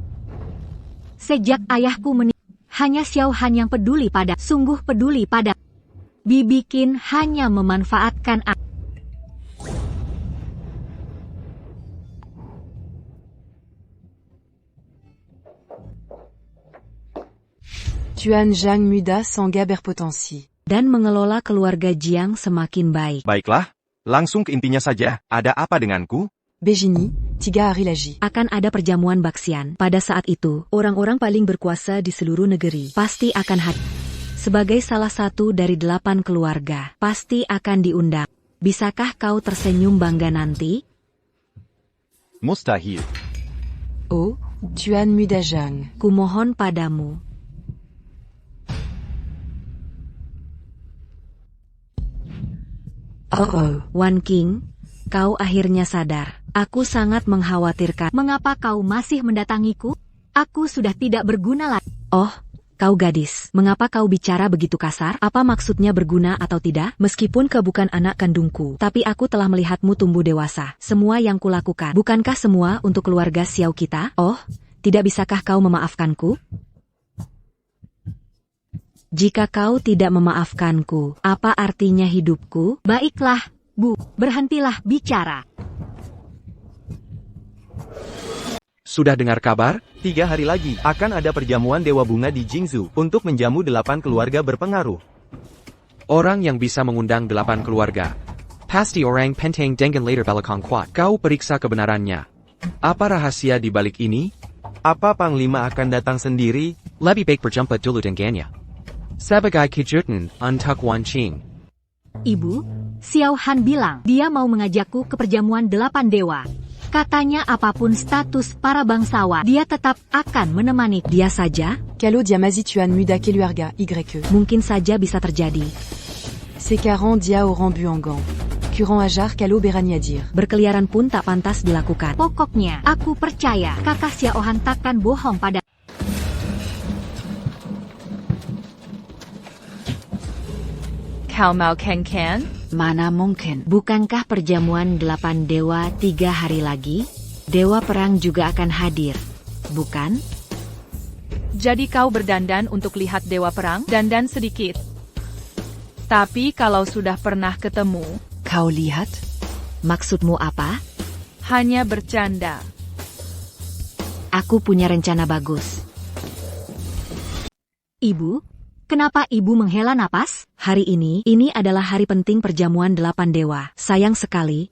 Sejak ayahku menikah, hanya Xiaohan yang peduli sungguh peduli pada. Bibikin hanya memanfaatkan aku. Tuan Zhang muda sangat berpotensi. Dan mengelola keluarga Jiang semakin baik. Baiklah, langsung ke intinya saja. Ada apa denganku? Begini, 3 hari lagi. Akan ada perjamuan Baxian. Pada saat itu, orang-orang paling berkuasa di seluruh negeri pasti akan hadir. Sebagai salah satu dari 8 keluarga, pasti akan diundang. Bisakah kau tersenyum bangga nanti? Mustahil. Oh, Tuan muda Zhang. Kumohon padamu. Wan King, kau akhirnya sadar. Aku sangat mengkhawatirkan. Mengapa kau masih mendatangiku? Aku sudah tidak berguna lagi. Oh, kau gadis. Mengapa kau bicara begitu kasar? Apa maksudnya berguna atau tidak? Meskipun kau bukan anak kandungku, tapi aku telah melihatmu tumbuh dewasa. Semua yang kulakukan, bukankah semua untuk keluarga Xiao kita? Oh, tidak bisakah kau memaafkanku? Jika kau tidak memaafkanku, apa artinya hidupku? Baiklah, Bu, berhentilah bicara. Sudah dengar kabar? 3 hari lagi, akan ada perjamuan Dewa Bunga di Jingzhou, untuk menjamu 8 keluarga berpengaruh. Orang yang bisa mengundang 8 keluarga. Pasti orang penting dengan later belakang kuat. Kau periksa kebenarannya. Apa rahasia di balik ini? Apa Panglima akan datang sendiri? Lebih baik berjumpa dulu dengannya. Sebagai kejutan untuk Wan Qing. Ibu, Xiaohan bilang dia mau mengajakku ke perjamuan 8 dewa. Katanya apapun status para bangsawan, dia tetap akan menemani. Dia saja? Kalau dia masih Tuan muda keluarga YE. Mungkin saja bisa terjadi. Sekarang dia orang buanggang. Kurang ajar kalau berani dire. Berkeliaran pun tak pantas dilakukan. Pokoknya, aku percaya kakak Xiaohan takkan bohong pada. Kau mau Ken? Mana mungkin. Bukankah perjamuan 8 dewa 3 hari lagi? Dewa perang juga akan hadir, bukan? Jadi kau berdandan untuk lihat dewa perang? Dandan sedikit. Tapi kalau sudah pernah ketemu... Kau lihat? Maksudmu apa? Hanya bercanda. Aku punya rencana bagus. Ibu? Kenapa ibu menghela napas? Hari ini adalah hari penting perjamuan 8 dewa. Sayang sekali,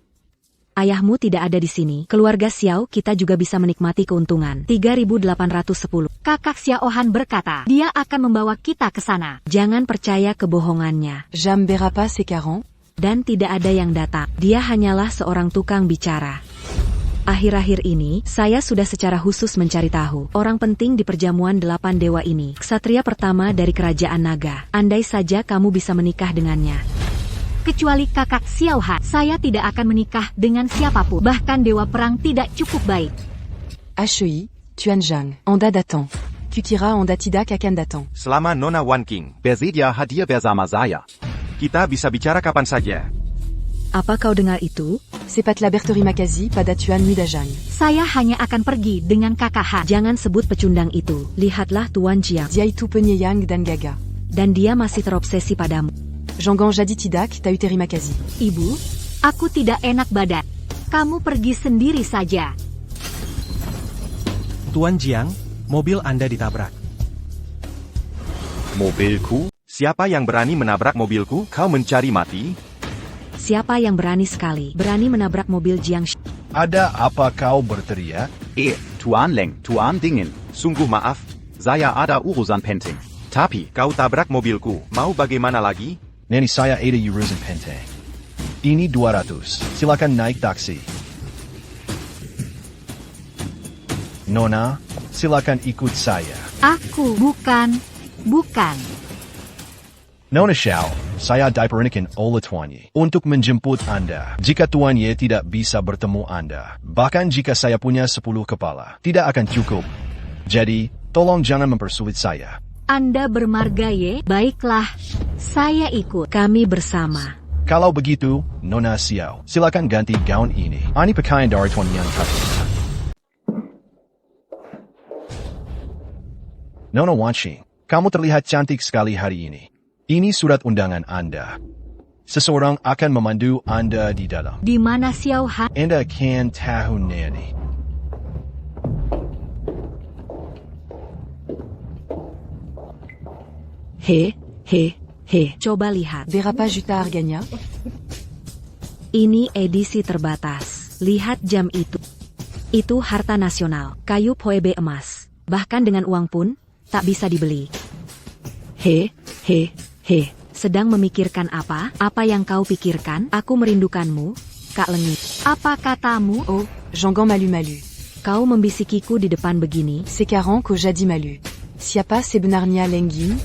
ayahmu tidak ada di sini. Keluarga Xiao kita juga bisa menikmati keuntungan. 3.810. Kakak Xiaohan berkata, dia akan membawa kita ke sana. Jangan percaya kebohongannya. Jam berapa sekarang? Dan tidak ada yang datang. Dia hanyalah seorang tukang bicara. Akhir-akhir ini, saya sudah secara khusus mencari tahu orang penting di perjamuan 8 dewa ini. Ksatria pertama dari kerajaan naga. Andai saja kamu bisa menikah dengannya. Kecuali kakak Xiaohan, saya tidak akan menikah dengan siapapun. Bahkan dewa perang tidak cukup baik. HEI, Tuan Zhang, Anda datang. Kukira Anda tidak akan datang. Selama Nona Wan King, Bersedia hadir bersama saya. kita bisa bicara kapan saja. Apa kau dengar itu? Sepatlah terima kasih pada Tuan muda Zhang. Saya hanya akan pergi dengan kakak Han. Jangan sebut pecundang itu. Lihatlah Tuan Jiang. Dia itu penyayang dan gagah. Dan dia masih terobsesi padamu. Jangan jadi tidak tahu terima kasih. Ibu, aku tidak enak badan. Kamu pergi sendiri saja. Tuan Jiang, mobil Anda ditabrak. Mobilku? Siapa yang berani menabrak mobilku? Kau mencari mati? Siapa yang berani sekali berani menabrak mobil Jiang Shi? Ada apa kau berteriak? Tuan Leng, Tuan Dingin. Sungguh maaf, Saya ada urusan penting. Tapi, kau tabrak mobilku. Mau bagaimana lagi? Nani saya ada urusan penting. Ini 200. Silakan naik taksi. Nona, silakan ikut saya. Aku bukan. Nona Xiao, saya diperintahkan oleh Tuan Ye untuk menjemput Anda. Jika Tuan Ye tidak bisa bertemu Anda, bahkan jika saya punya 10 kepala, tidak akan cukup. Jadi, tolong jangan mempersulit saya. Anda bermarga Ye? Baiklah, saya ikut. Kami bersama. Kalau begitu, Nona Xiao, silakan ganti gaun ini. Ini pakaian dari Tuan Yang Tapi. Nona Wanqing, kamu terlihat cantik sekali hari ini. Ini surat undangan Anda. Seseorang akan memandu Anda di dalam. Di mana Xiao Han? Anda akan tahu nanti. Coba lihat. Dérapage Utah Argania. Ini edisi terbatas. Lihat jam itu. Itu harta nasional. Kayu Poebe emas. Bahkan dengan uang pun, tak bisa dibeli. Sedang memikirkan apa? Apa yang kau pikirkan? Aku merindukanmu, Kak Lengit. Apa katamu? Oh, Jeonggan Malu. Kau membisikiku di depan begini. C'est 40 qu'au jadi Malu. Siapa sebenarnya Lenggin?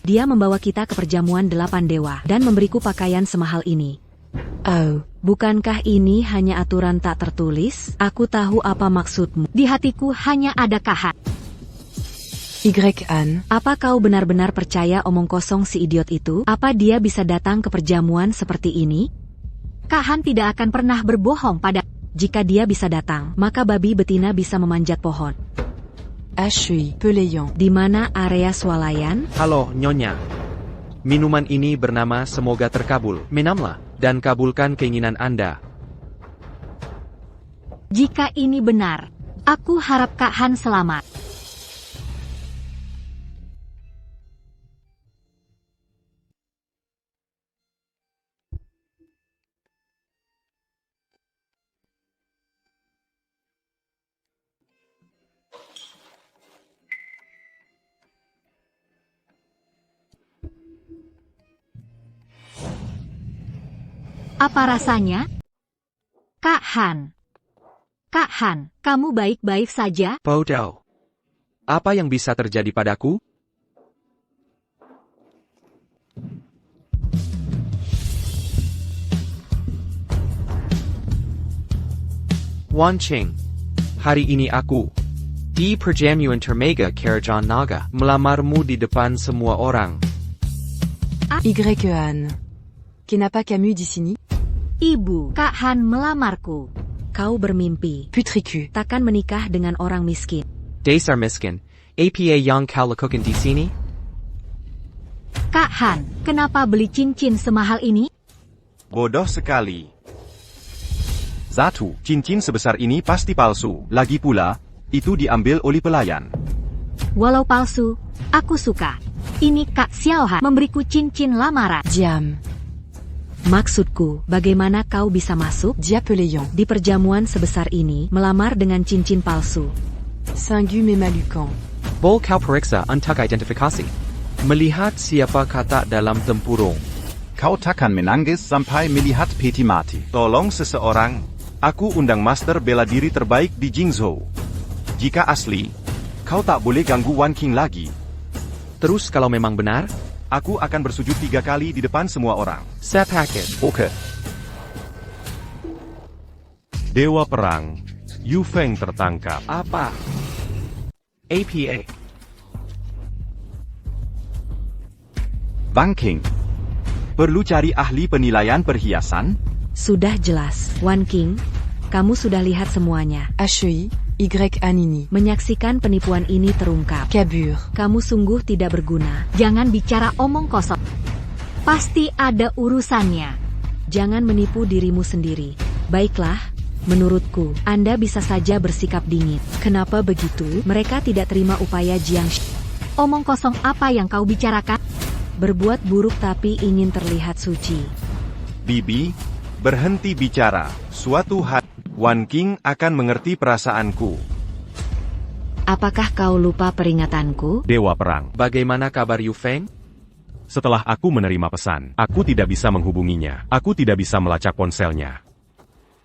Dia membawa kita ke perjamuan 8 dewa dan memberiku pakaian semahal ini. Oh, bukankah ini hanya aturan tak tertulis? Aku tahu apa maksudmu. Di hatiku hanya ada Kahan. Y-An. Apa kau benar-benar percaya omong kosong si idiot itu? Apa dia bisa datang ke perjamuan seperti ini? Kahan tidak akan pernah berbohong pada. Jika dia bisa datang, maka babi betina bisa memanjat pohon. Ashui, Peleyon. Di mana area swalayan? Halo, Nyonya. Minuman ini bernama Semoga Terkabul. Minamlah, dan kabulkan keinginan Anda. Jika ini benar, aku harap Kak Han selamat. Apa rasanya? Kak Han. Kak Han, kamu baik-baik saja? Bodoh. Apa yang bisa terjadi padaku? Wanqing. Hari ini aku, di perjamuan Termega Kerajaan Naga, melamarmu di depan semua orang. Y-An. Kenapa kamu di sini? Ibu, Kak Han melamarku. Kau bermimpi. Putriku. Takkan menikah dengan orang miskin. Dasar miskin. Apa yang kau lakukan di sini? Kak Han, kenapa beli cincin semahal ini? Bodoh sekali. Satu, cincin sebesar ini pasti palsu. Lagi pula, itu diambil oleh pelayan. Walau palsu, aku suka. Ini Kak Xiao Han memberiku cincin lamaran. Diam. Maksudku, bagaimana kau bisa masuk? Dia Peleyon. Di perjamuan sebesar ini, melamar dengan cincin palsu. Singgu memalukan. Bol kau periksa untuk identifikasi. Melihat siapa kata dalam tempurung. Kau takkan menangis sampai melihat peti mati. Tolong seseorang, aku undang master bela diri terbaik di Jingzhou. Jika asli, kau tak boleh ganggu Wanqing lagi. Terus kalau memang benar, aku akan bersujud 3 kali di depan semua orang. Sepaket. Oke. Dewa Perang, Yu Feng tertangkap. Apa? APA. Wanqing. Perlu cari ahli penilaian perhiasan? Sudah jelas. Wanqing, kamu sudah lihat semuanya. Ashui, Y-An ini. Menyaksikan penipuan ini terungkap. Kabur. Kamu sungguh tidak berguna. Jangan bicara omong kosong. Pasti ada urusannya. Jangan menipu dirimu sendiri. Baiklah, menurutku, Anda bisa saja bersikap dingin. Kenapa begitu? Mereka tidak terima upaya Jiang Shi. Omong kosong apa yang kau bicarakan? Berbuat buruk tapi ingin terlihat suci. Bibi, berhenti bicara. Suatu hari, Wan King akan mengerti perasaanku. Apakah kau lupa peringatanku? Dewa Perang. Bagaimana kabar Yu Feng? Setelah aku menerima pesan, aku tidak bisa menghubunginya. Aku tidak bisa melacak ponselnya.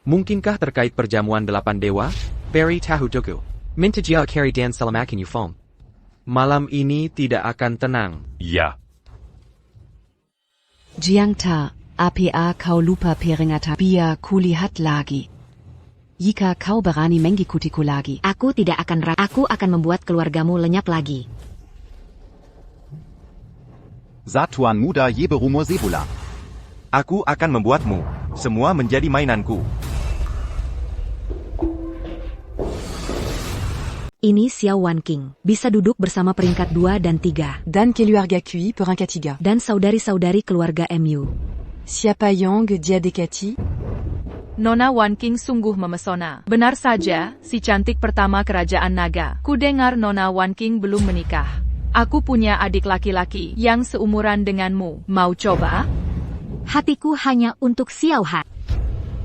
Mungkinkah terkait perjamuan 8 dewa? Barry Tahu Doku. Minta Jia Carry Dan Selamakin Yu Feng. Malam ini tidak akan tenang. Ya. Jiang Ta, APA kau lupa peringatan Bia kulihat lagi. Jika kau berani mengikutiku lagi. Aku tidak akan Aku akan membuat keluargamu lenyap lagi. Satuan Muda Yeberumo Sebula. Aku akan membuatmu semua menjadi mainanku. Ini Xiao Wan King. Bisa duduk bersama peringkat 2 dan 3. Dan keluarga Kui peringkat 3. Dan saudari-saudari keluarga MU. Siapa yang dia dekati? Nona Wan King sungguh memesona. Benar saja, si cantik pertama kerajaan naga. Ku dengar Nona Wan King belum menikah. Aku punya adik laki-laki yang seumuran denganmu. Mau coba? Hatiku hanya untuk Xiao Han.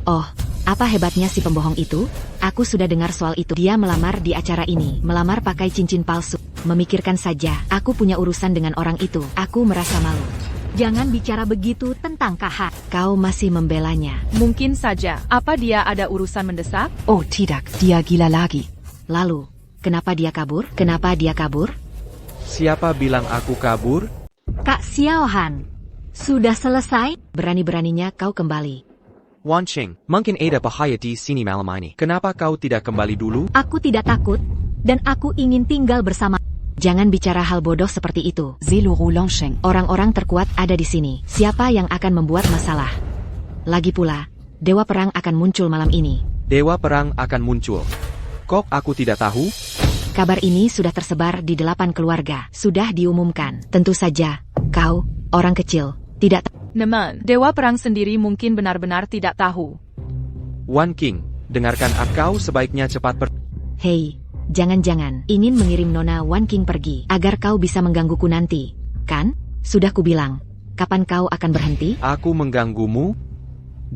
Oh, apa hebatnya si pembohong itu? Aku sudah dengar soal itu. Dia melamar di acara ini. Melamar pakai cincin palsu. Memikirkan saja, aku punya urusan dengan orang itu. Aku merasa malu. Jangan bicara begitu tentang Kaha. Kau masih membelanya. Mungkin saja. Apa dia ada urusan mendesak? Oh tidak, dia gila lagi. Lalu, kenapa dia kabur? Kenapa dia kabur? Siapa bilang aku kabur? Kak Xiao Han, sudah selesai? Berani-beraninya kau kembali. Wan Qing, mungkin ada bahaya di sini malam ini. Kenapa kau tidak kembali dulu? Aku tidak takut, dan aku ingin tinggal bersama. Jangan bicara hal bodoh seperti itu. Zeluru Longsheng. Orang-orang terkuat ada di sini. Siapa yang akan membuat masalah? Lagi pula, Dewa Perang akan muncul malam ini. Dewa Perang akan muncul. Kok aku tidak tahu? Kabar ini sudah tersebar di 8 keluarga. Sudah diumumkan. Tentu saja, kau, orang kecil, tidak tahu. Nemen, Dewa Perang sendiri mungkin benar-benar tidak tahu. Wan King, dengarkan kau sebaiknya cepat Hei, jangan-jangan ingin mengirim Nona Wan King pergi agar kau bisa menggangguku nanti. Kan? Sudah kubilang. Kapan kau akan berhenti? Aku mengganggumu?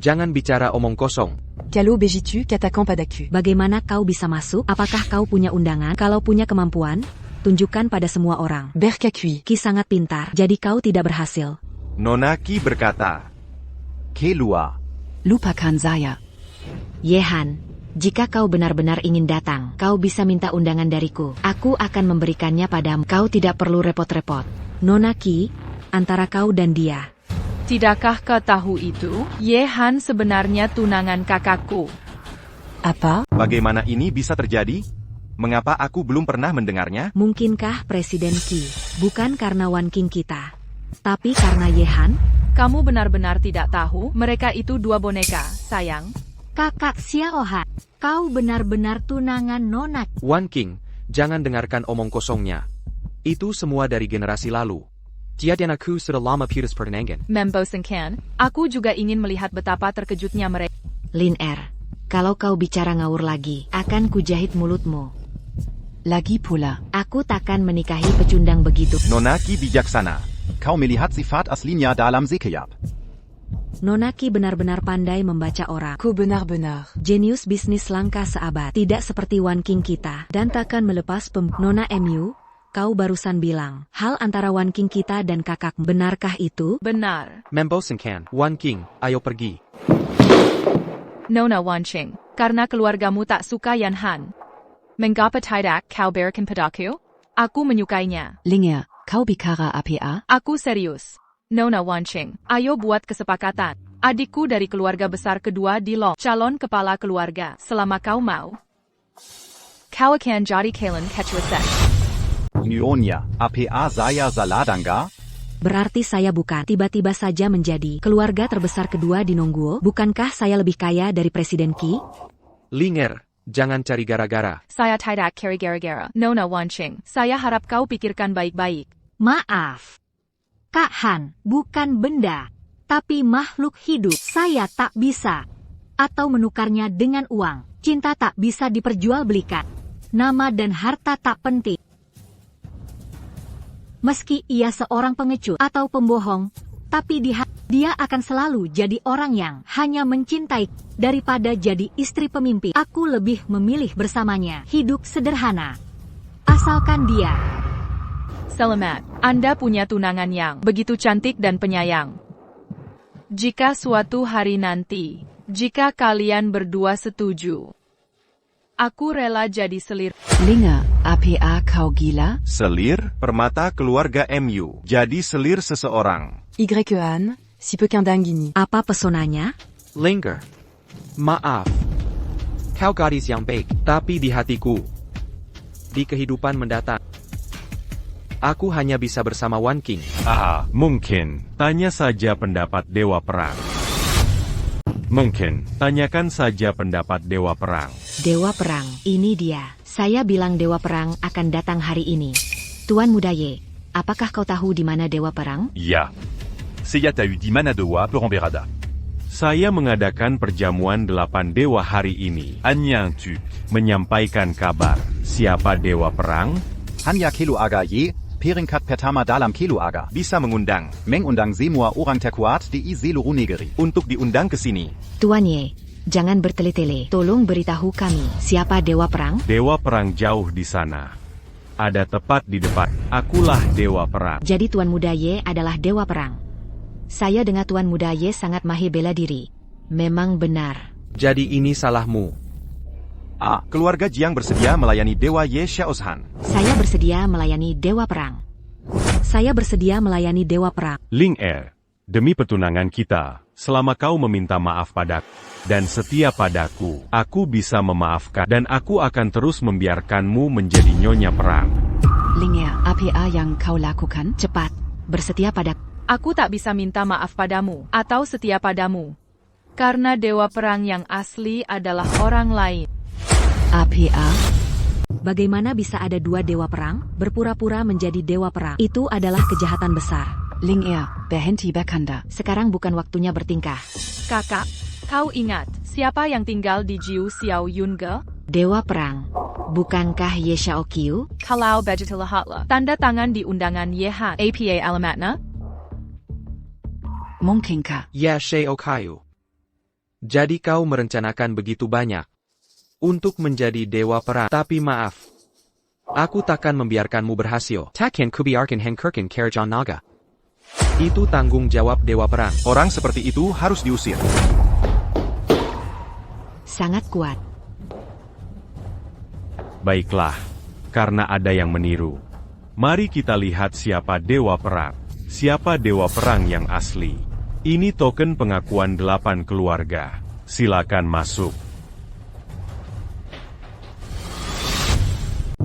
Jangan bicara omong kosong. Kalau begitu, katakan padaku. Bagaimana kau bisa masuk? Apakah kau punya undangan? Kalau punya kemampuan, tunjukkan pada semua orang. Berkakui. Ki sangat pintar, jadi kau tidak berhasil. Nona Ki berkata. Kelua. Lupakan saya. Yehan, jika kau benar-benar ingin datang, kau bisa minta undangan dariku. Aku akan memberikannya padamu. Kau tidak perlu repot-repot. Nona Ki, antara kau dan dia. Tidakkah kau tahu itu? Yehan sebenarnya tunangan kakakku. Apa? Bagaimana ini bisa terjadi? Mengapa aku belum pernah mendengarnya? Mungkinkah Presiden Ki, bukan karena Wan King kita, tapi karena Yehan? Kamu benar-benar tidak tahu? Mereka itu 2 boneka, sayang. Kakak Xiao Han, kau benar-benar tunangan Nona. Wan King, jangan dengarkan omong kosongnya. Itu semua dari generasi lalu. Tiada aku sudah lama putus pertunangan. Membosankan, aku juga ingin melihat betapa terkejutnya mereka. Lin Er, kalau kau bicara ngawur lagi, akan kujahit mulutmu. Lagi pula, aku takkan menikahi pecundang begitu. Nona Ki bijaksana. Kau melihat sifat aslinya dalam sekejap. Nona Ki benar-benar pandai membaca orang. Ku benar-benar. Jenius bisnis langka seabad. Tidak seperti Wan King kita. Dan takkan melepas Nona MU, kau barusan bilang, hal antara Wan King kita dan kakak. Benarkah itu? Benar. Membosankan. Wan King, ayo pergi. Nona Wan Qing, karena keluargamu tak suka Yan Han. Mengapa tidak kau berikan padaku? Aku menyukainya. Linger, kau bicara APA? Aku serius. Nona Wan Qing, ayo buat kesepakatan. Adikku dari keluarga besar kedua di Long, calon kepala keluarga. Selama kau mau, kau akan jadi Kalen Ketchuaset. Nyonya, APA saya Saladangga? Berarti saya bukan tiba-tiba saja menjadi keluarga terbesar kedua di Nongguo? Bukankah saya lebih kaya dari Presiden Ki? Linger, jangan cari gara-gara. Saya tidak cari gara-gara. Nona Wan Qing, saya harap kau pikirkan baik-baik. Maaf. Kak Han, bukan benda, tapi makhluk hidup. Saya tak bisa. Atau menukarnya dengan uang. Cinta tak bisa diperjualbelikan. Nama dan harta tak penting. Meski ia seorang pengecut atau pembohong, tapi dia akan selalu jadi orang yang hanya mencintai daripada jadi istri pemimpin. Aku lebih memilih bersamanya, hidup sederhana. Asalkan dia. Selamat, Anda punya tunangan yang begitu cantik dan penyayang. Jika suatu hari nanti, jika kalian berdua setuju, aku rela jadi selir. Linge, APA kau gila? Selir, permata keluarga MU. Jadi selir seseorang. YEAN, si peu qu'un dinguini. Apa pesonanya? Linger. Maaf. Kau gadis yang baik, tapi di hatiku, di kehidupan mendatang, aku hanya bisa bersama Wan King. Mungkin. Tanya saja pendapat Dewa Perang. Mungkin. Tanyakan saja pendapat Dewa Perang. Dewa Perang, ini dia. Saya bilang Dewa Perang akan datang hari ini. Tuan Muda Ye, apakah kau tahu di mana Dewa Perang? Ya. Seyatayu di mana Dewa Perang berada. Saya mengadakan perjamuan 8 dewa hari ini. Anyang tu. Menyampaikan kabar. Siapa Dewa Perang? Hanya Kelu Aga Ye, Peringkat pertama dalam Kelu Aga. Bisa mengundang. Mengundang semua orang terkuat di seluruh negeri. Untuk diundang ke sini. Tuan Ye, jangan bertele-tele. Tolong beritahu kami, siapa Dewa Perang? Dewa Perang jauh di sana. Ada tepat di depan. Akulah Dewa Perang. Jadi Tuan Muda Ye adalah Dewa Perang. Saya dengar Tuan Muda Ye sangat mahir bela diri. Memang benar. Jadi ini salahmu. Keluarga Jiang bersedia melayani Dewa Ye Xiaoshan. Saya bersedia melayani Dewa Perang. Saya bersedia melayani Dewa Perang. Ling Er, demi pertunangan kita, selama kau meminta maaf padaku dan setia padaku, aku bisa memaafkan dan aku akan terus membiarkanmu menjadi nyonya perang. Ling Er, APA yang kau lakukan? Cepat, bersetia padaku. Aku tak bisa minta maaf padamu, atau setia padamu. Karena Dewa Perang yang asli adalah orang lain. APA? Bagaimana bisa ada dua Dewa Perang, berpura-pura menjadi Dewa Perang? Itu adalah kejahatan besar. Ling Er, berhenti bercanda. Sekarang bukan waktunya bertingkah. Kakak, kau ingat, siapa yang tinggal di Jiu Xiao Yunge? Dewa Perang. Bukankah Ye Xiaoqiu? Kalau Begitila Hatla, tanda tangan di undangan Yehan, APA Alamatna? Mungkinkah? Ya Xiaoqiu. Jadi kau merencanakan begitu banyak untuk menjadi Dewa Perang. Tapi maaf, aku takkan membiarkanmu berhasil. Takkan kubiarkan Hankerkin Karajan Naga. Itu tanggung jawab Dewa Perang. Orang seperti itu harus diusir. Sangat kuat. Baiklah, karena ada yang meniru. Mari kita lihat siapa Dewa Perang. Siapa Dewa Perang yang asli. Ini token pengakuan 8 keluarga. Silakan masuk.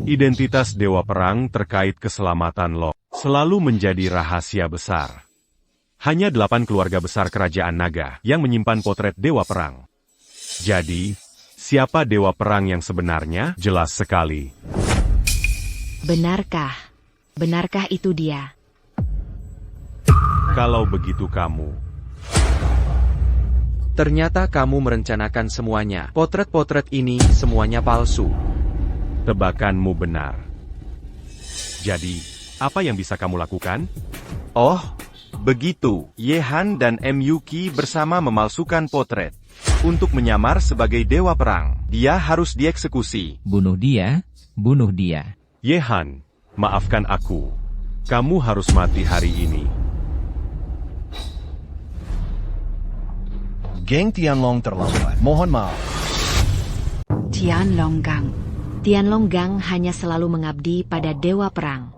Identitas Dewa Perang terkait keselamatan lo selalu menjadi rahasia besar. Hanya 8 keluarga besar kerajaan naga yang menyimpan potret Dewa Perang. Jadi, siapa Dewa Perang yang sebenarnya? Jelas sekali. Benarkah? Benarkah itu dia? Kalau begitu kamu. Ternyata kamu merencanakan semuanya. Potret-potret ini semuanya palsu. Tebakanmu benar. Jadi, apa yang bisa kamu lakukan? Oh, begitu. Yehan dan MUK bersama memalsukan potret. Untuk menyamar sebagai Dewa Perang, dia harus dieksekusi. Bunuh dia, bunuh dia. Yehan, maafkan aku. Kamu harus mati hari ini. Geng Tianlong terlambat. Mohon maaf. Tianlonggang. Tianlonggang hanya selalu mengabdi pada Dewa Perang.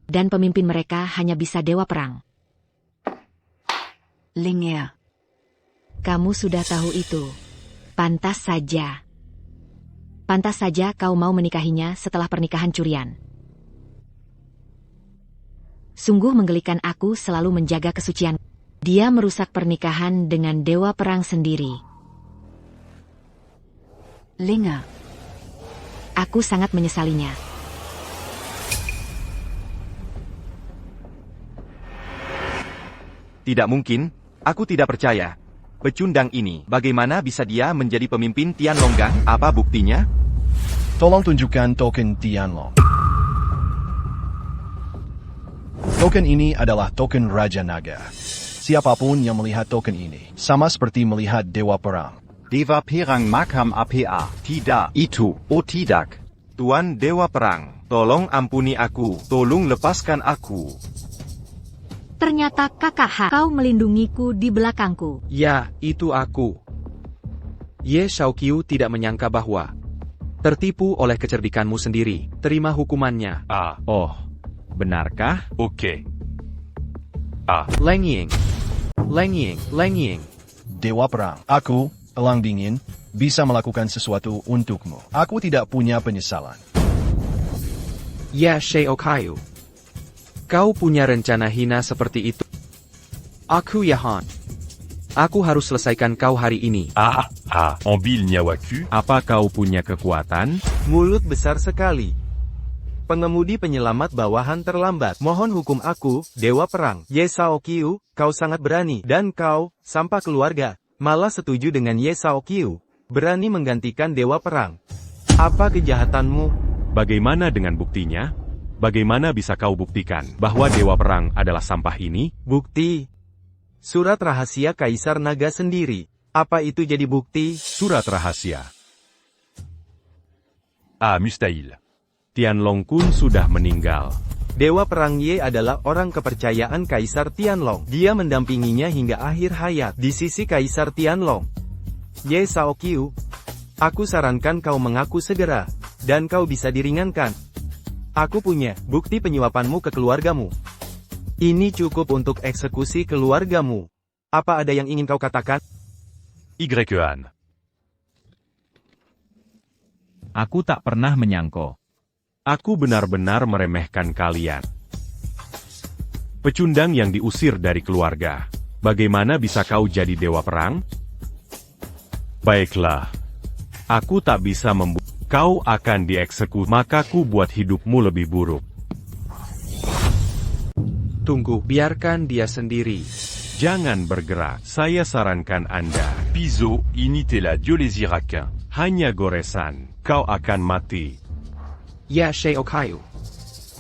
Dan pemimpin mereka hanya bisa Dewa Perang. Ling Er. Kamu sudah tahu itu. Pantas saja. Pantas saja kau mau menikahinya setelah pernikahan curian. Sungguh menggelikan aku selalu menjaga kesucian. Dia merusak pernikahan dengan Dewa Perang sendiri. Ling Er. Aku sangat menyesalinya. Tidak mungkin, aku tidak percaya. Pecundang ini, bagaimana bisa dia menjadi pemimpin Tianlonggang? Apa buktinya? Tolong tunjukkan token Tianlong. Token ini adalah token Raja Naga. Siapapun yang melihat token ini, sama seperti melihat Dewa Perang. Dewa Perang makam APA. Tidak, itu, oh tidak. Tuan Dewa Perang, tolong ampuni aku, tolong lepaskan aku. Ternyata Kakak H, kau melindungiku di belakangku. Ya, itu aku. Ye Xiaoqiu tidak menyangka bahwa tertipu oleh kecerdikanmu sendiri. Terima hukumannya. Ah, Oh, benarkah? ok. Ah, Leng Ying. Leng Ying, Leng Ying. Dewa Perang, aku, Elang Dingin, bisa melakukan sesuatu untukmu. Aku tidak punya penyesalan. Ya Xiaoqiu. Kau punya rencana hina seperti itu. Aku Yahan. Aku harus selesaikan kau hari ini. Ambil nyawaku. Apa kau punya kekuatan? Mulut besar sekali. Pengemudi penyelamat bawahan terlambat. Mohon hukum aku, Dewa Perang. Ye Xiaoqiu, kau sangat berani. Dan kau, sampah keluarga, malah setuju dengan Ye Xiaoqiu. Berani menggantikan Dewa Perang. Apa kejahatanmu? Bagaimana dengan buktinya? Bagaimana bisa kau buktikan bahwa Dewa Perang adalah sampah ini? Bukti. Surat rahasia Kaisar Naga sendiri. Apa itu jadi bukti? Surat rahasia. Ah, mustahil. Tianlong Kun sudah meninggal. Dewa Perang Ye adalah orang kepercayaan Kaisar Tianlong. Dia mendampinginya hingga akhir hayat di sisi Kaisar Tianlong. Ye Xiaoqiu, aku sarankan kau mengaku segera, dan kau bisa diringankan. Aku punya bukti penyuapanmu ke keluargamu. Ini cukup untuk eksekusi keluargamu. Apa ada yang ingin kau katakan? Yuan. Aku tak pernah menyangka. Aku benar-benar meremehkan kalian. Pecundang yang diusir dari keluarga. Bagaimana bisa kau jadi Dewa Perang? Baiklah. Aku tak bisa membuat kau akan dieksekusi, maka ku buat hidupmu lebih buruk. Tunggu, biarkan dia sendiri. Jangan bergerak, saya sarankan Anda. Piso, initela diolesirakin. Hanya goresan, kau akan mati. Ya Xiaoqiu.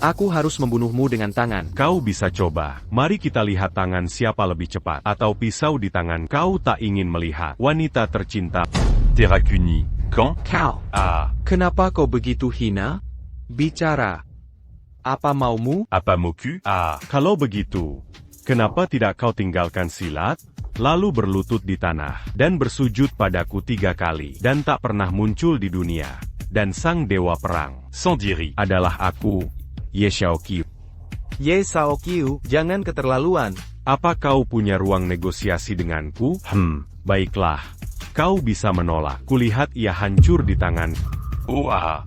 Aku harus membunuhmu dengan tangan. Kau bisa coba. Mari kita lihat tangan siapa lebih cepat. Atau pisau di tangan kau tak ingin melihat. Wanita tercinta. Terakuni. Quand? Kau. Kenapa kau begitu hina? Bicara. Apa maumu? Apa moku? Kalau begitu, kenapa tidak kau tinggalkan silat, lalu berlutut di tanah, dan bersujud padaku 3 kali, dan tak pernah muncul di dunia. Dan sang Dewa Perang, sans diri, adalah aku, Ye Xiaoqiu. Ye Xiaoqiu, jangan keterlaluan. Apa kau punya ruang negosiasi denganku? Baiklah. Kau bisa menolak. Kulihat ia hancur di tangan.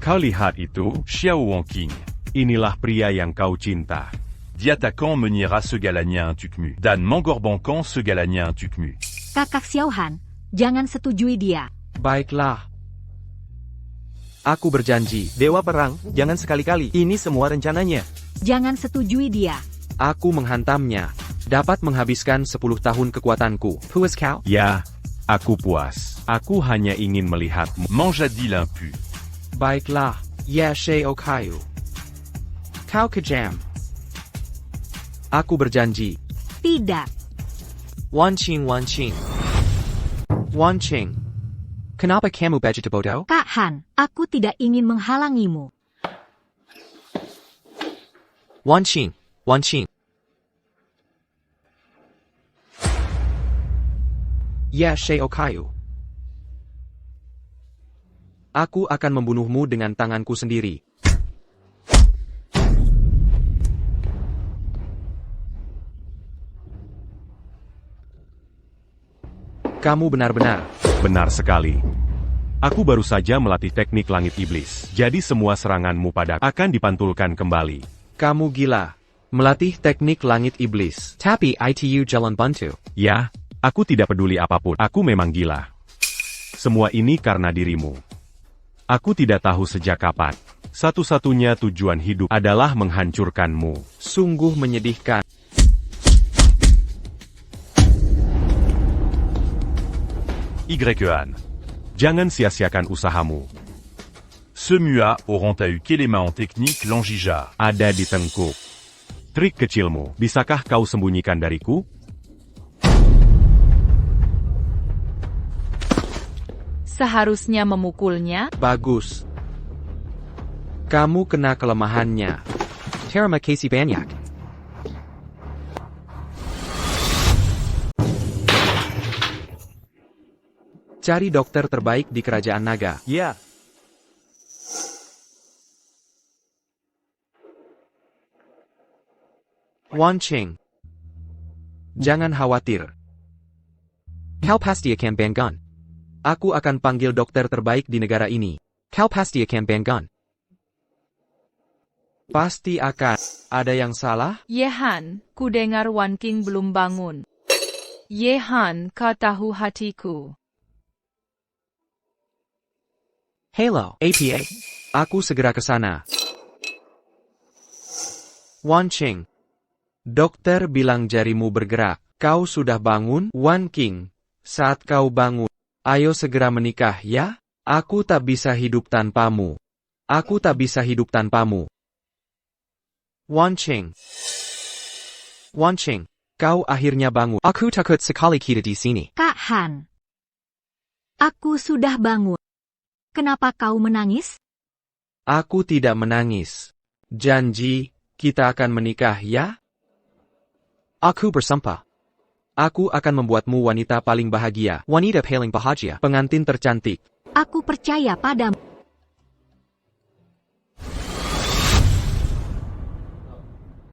Kau lihat itu? Xiao Wangqing. Inilah pria yang kau cinta. Diattaquant meniera ce galanien tukmu. Dan mengorbankan ce galanien tukmu. Kakak Xiaohan, jangan setujui dia. Baiklah. Aku berjanji. Dewa Perang, jangan sekali-kali. Ini semua rencananya. Jangan setujui dia. Aku menghantamnya. Dapat menghabiskan 10 tahun kekuatanku. Puas kau? Ya, aku puas. Aku hanya ingin melihatmu. Manjadi l'impu. Baiklah, Ya Xiaoqiu. Kau kejam. Aku berjanji. Tidak. Wanqing. Kenapa kamu begitu bodoh? Kak Han, aku tidak ingin menghalangimu. Wanqing. Ya Xiaoqiu. Aku akan membunuhmu dengan tanganku sendiri. Kamu benar-benar. Benar sekali. Aku baru saja melatih teknik langit iblis. Jadi semua seranganmu pada akan dipantulkan kembali. Kamu gila. Melatih teknik langit iblis. Tapi itu jalan bantu. Ya, aku tidak peduli apapun. Aku memang gila. Semua ini karena dirimu. Aku tidak tahu sejak kapan. Satu-satunya tujuan hidup adalah menghancurkanmu. Sungguh menyedihkan. Yuan. Jangan sia-siakan usahamu. Ce mua auront eu qu'élément en technique l'enjija. Ada di tengkuk. trik kecilmu, bisakah kau sembunyikan dariku? Seharusnya memukulnya. Bagus. Kamu kena kelemahannya. Terima kasih banyak. Cari dokter terbaik di kerajaan naga. Ya. Wan Cheng. Jangan khawatir. Kau pasti akan bangga. Aku akan panggil dokter terbaik di negara ini. Kau pasti akan bangga. Pasti akan. Ada yang salah? Yehan, ku dengar Wan King belum bangun. Yehan, kau tahu hatiku. Halo, APA. Aku segera ke sana. Wan Cheng. Dokter bilang jarimu bergerak. Kau sudah bangun? Wan King. Saat kau bangun, ayo segera menikah ya? Aku tak bisa hidup tanpamu. Aku tak bisa hidup tanpamu. Wan Cheng. Wan Cheng. Kau akhirnya bangun. Aku takut sekali kita di sini. Kak Han. Aku sudah bangun. Kenapa kau menangis? Aku tidak menangis. Janji, kita akan menikah ya? Aku bersumpah. Aku akan membuatmu wanita paling bahagia. Wanita paling bahagia. Pengantin tercantik. Aku percaya padamu.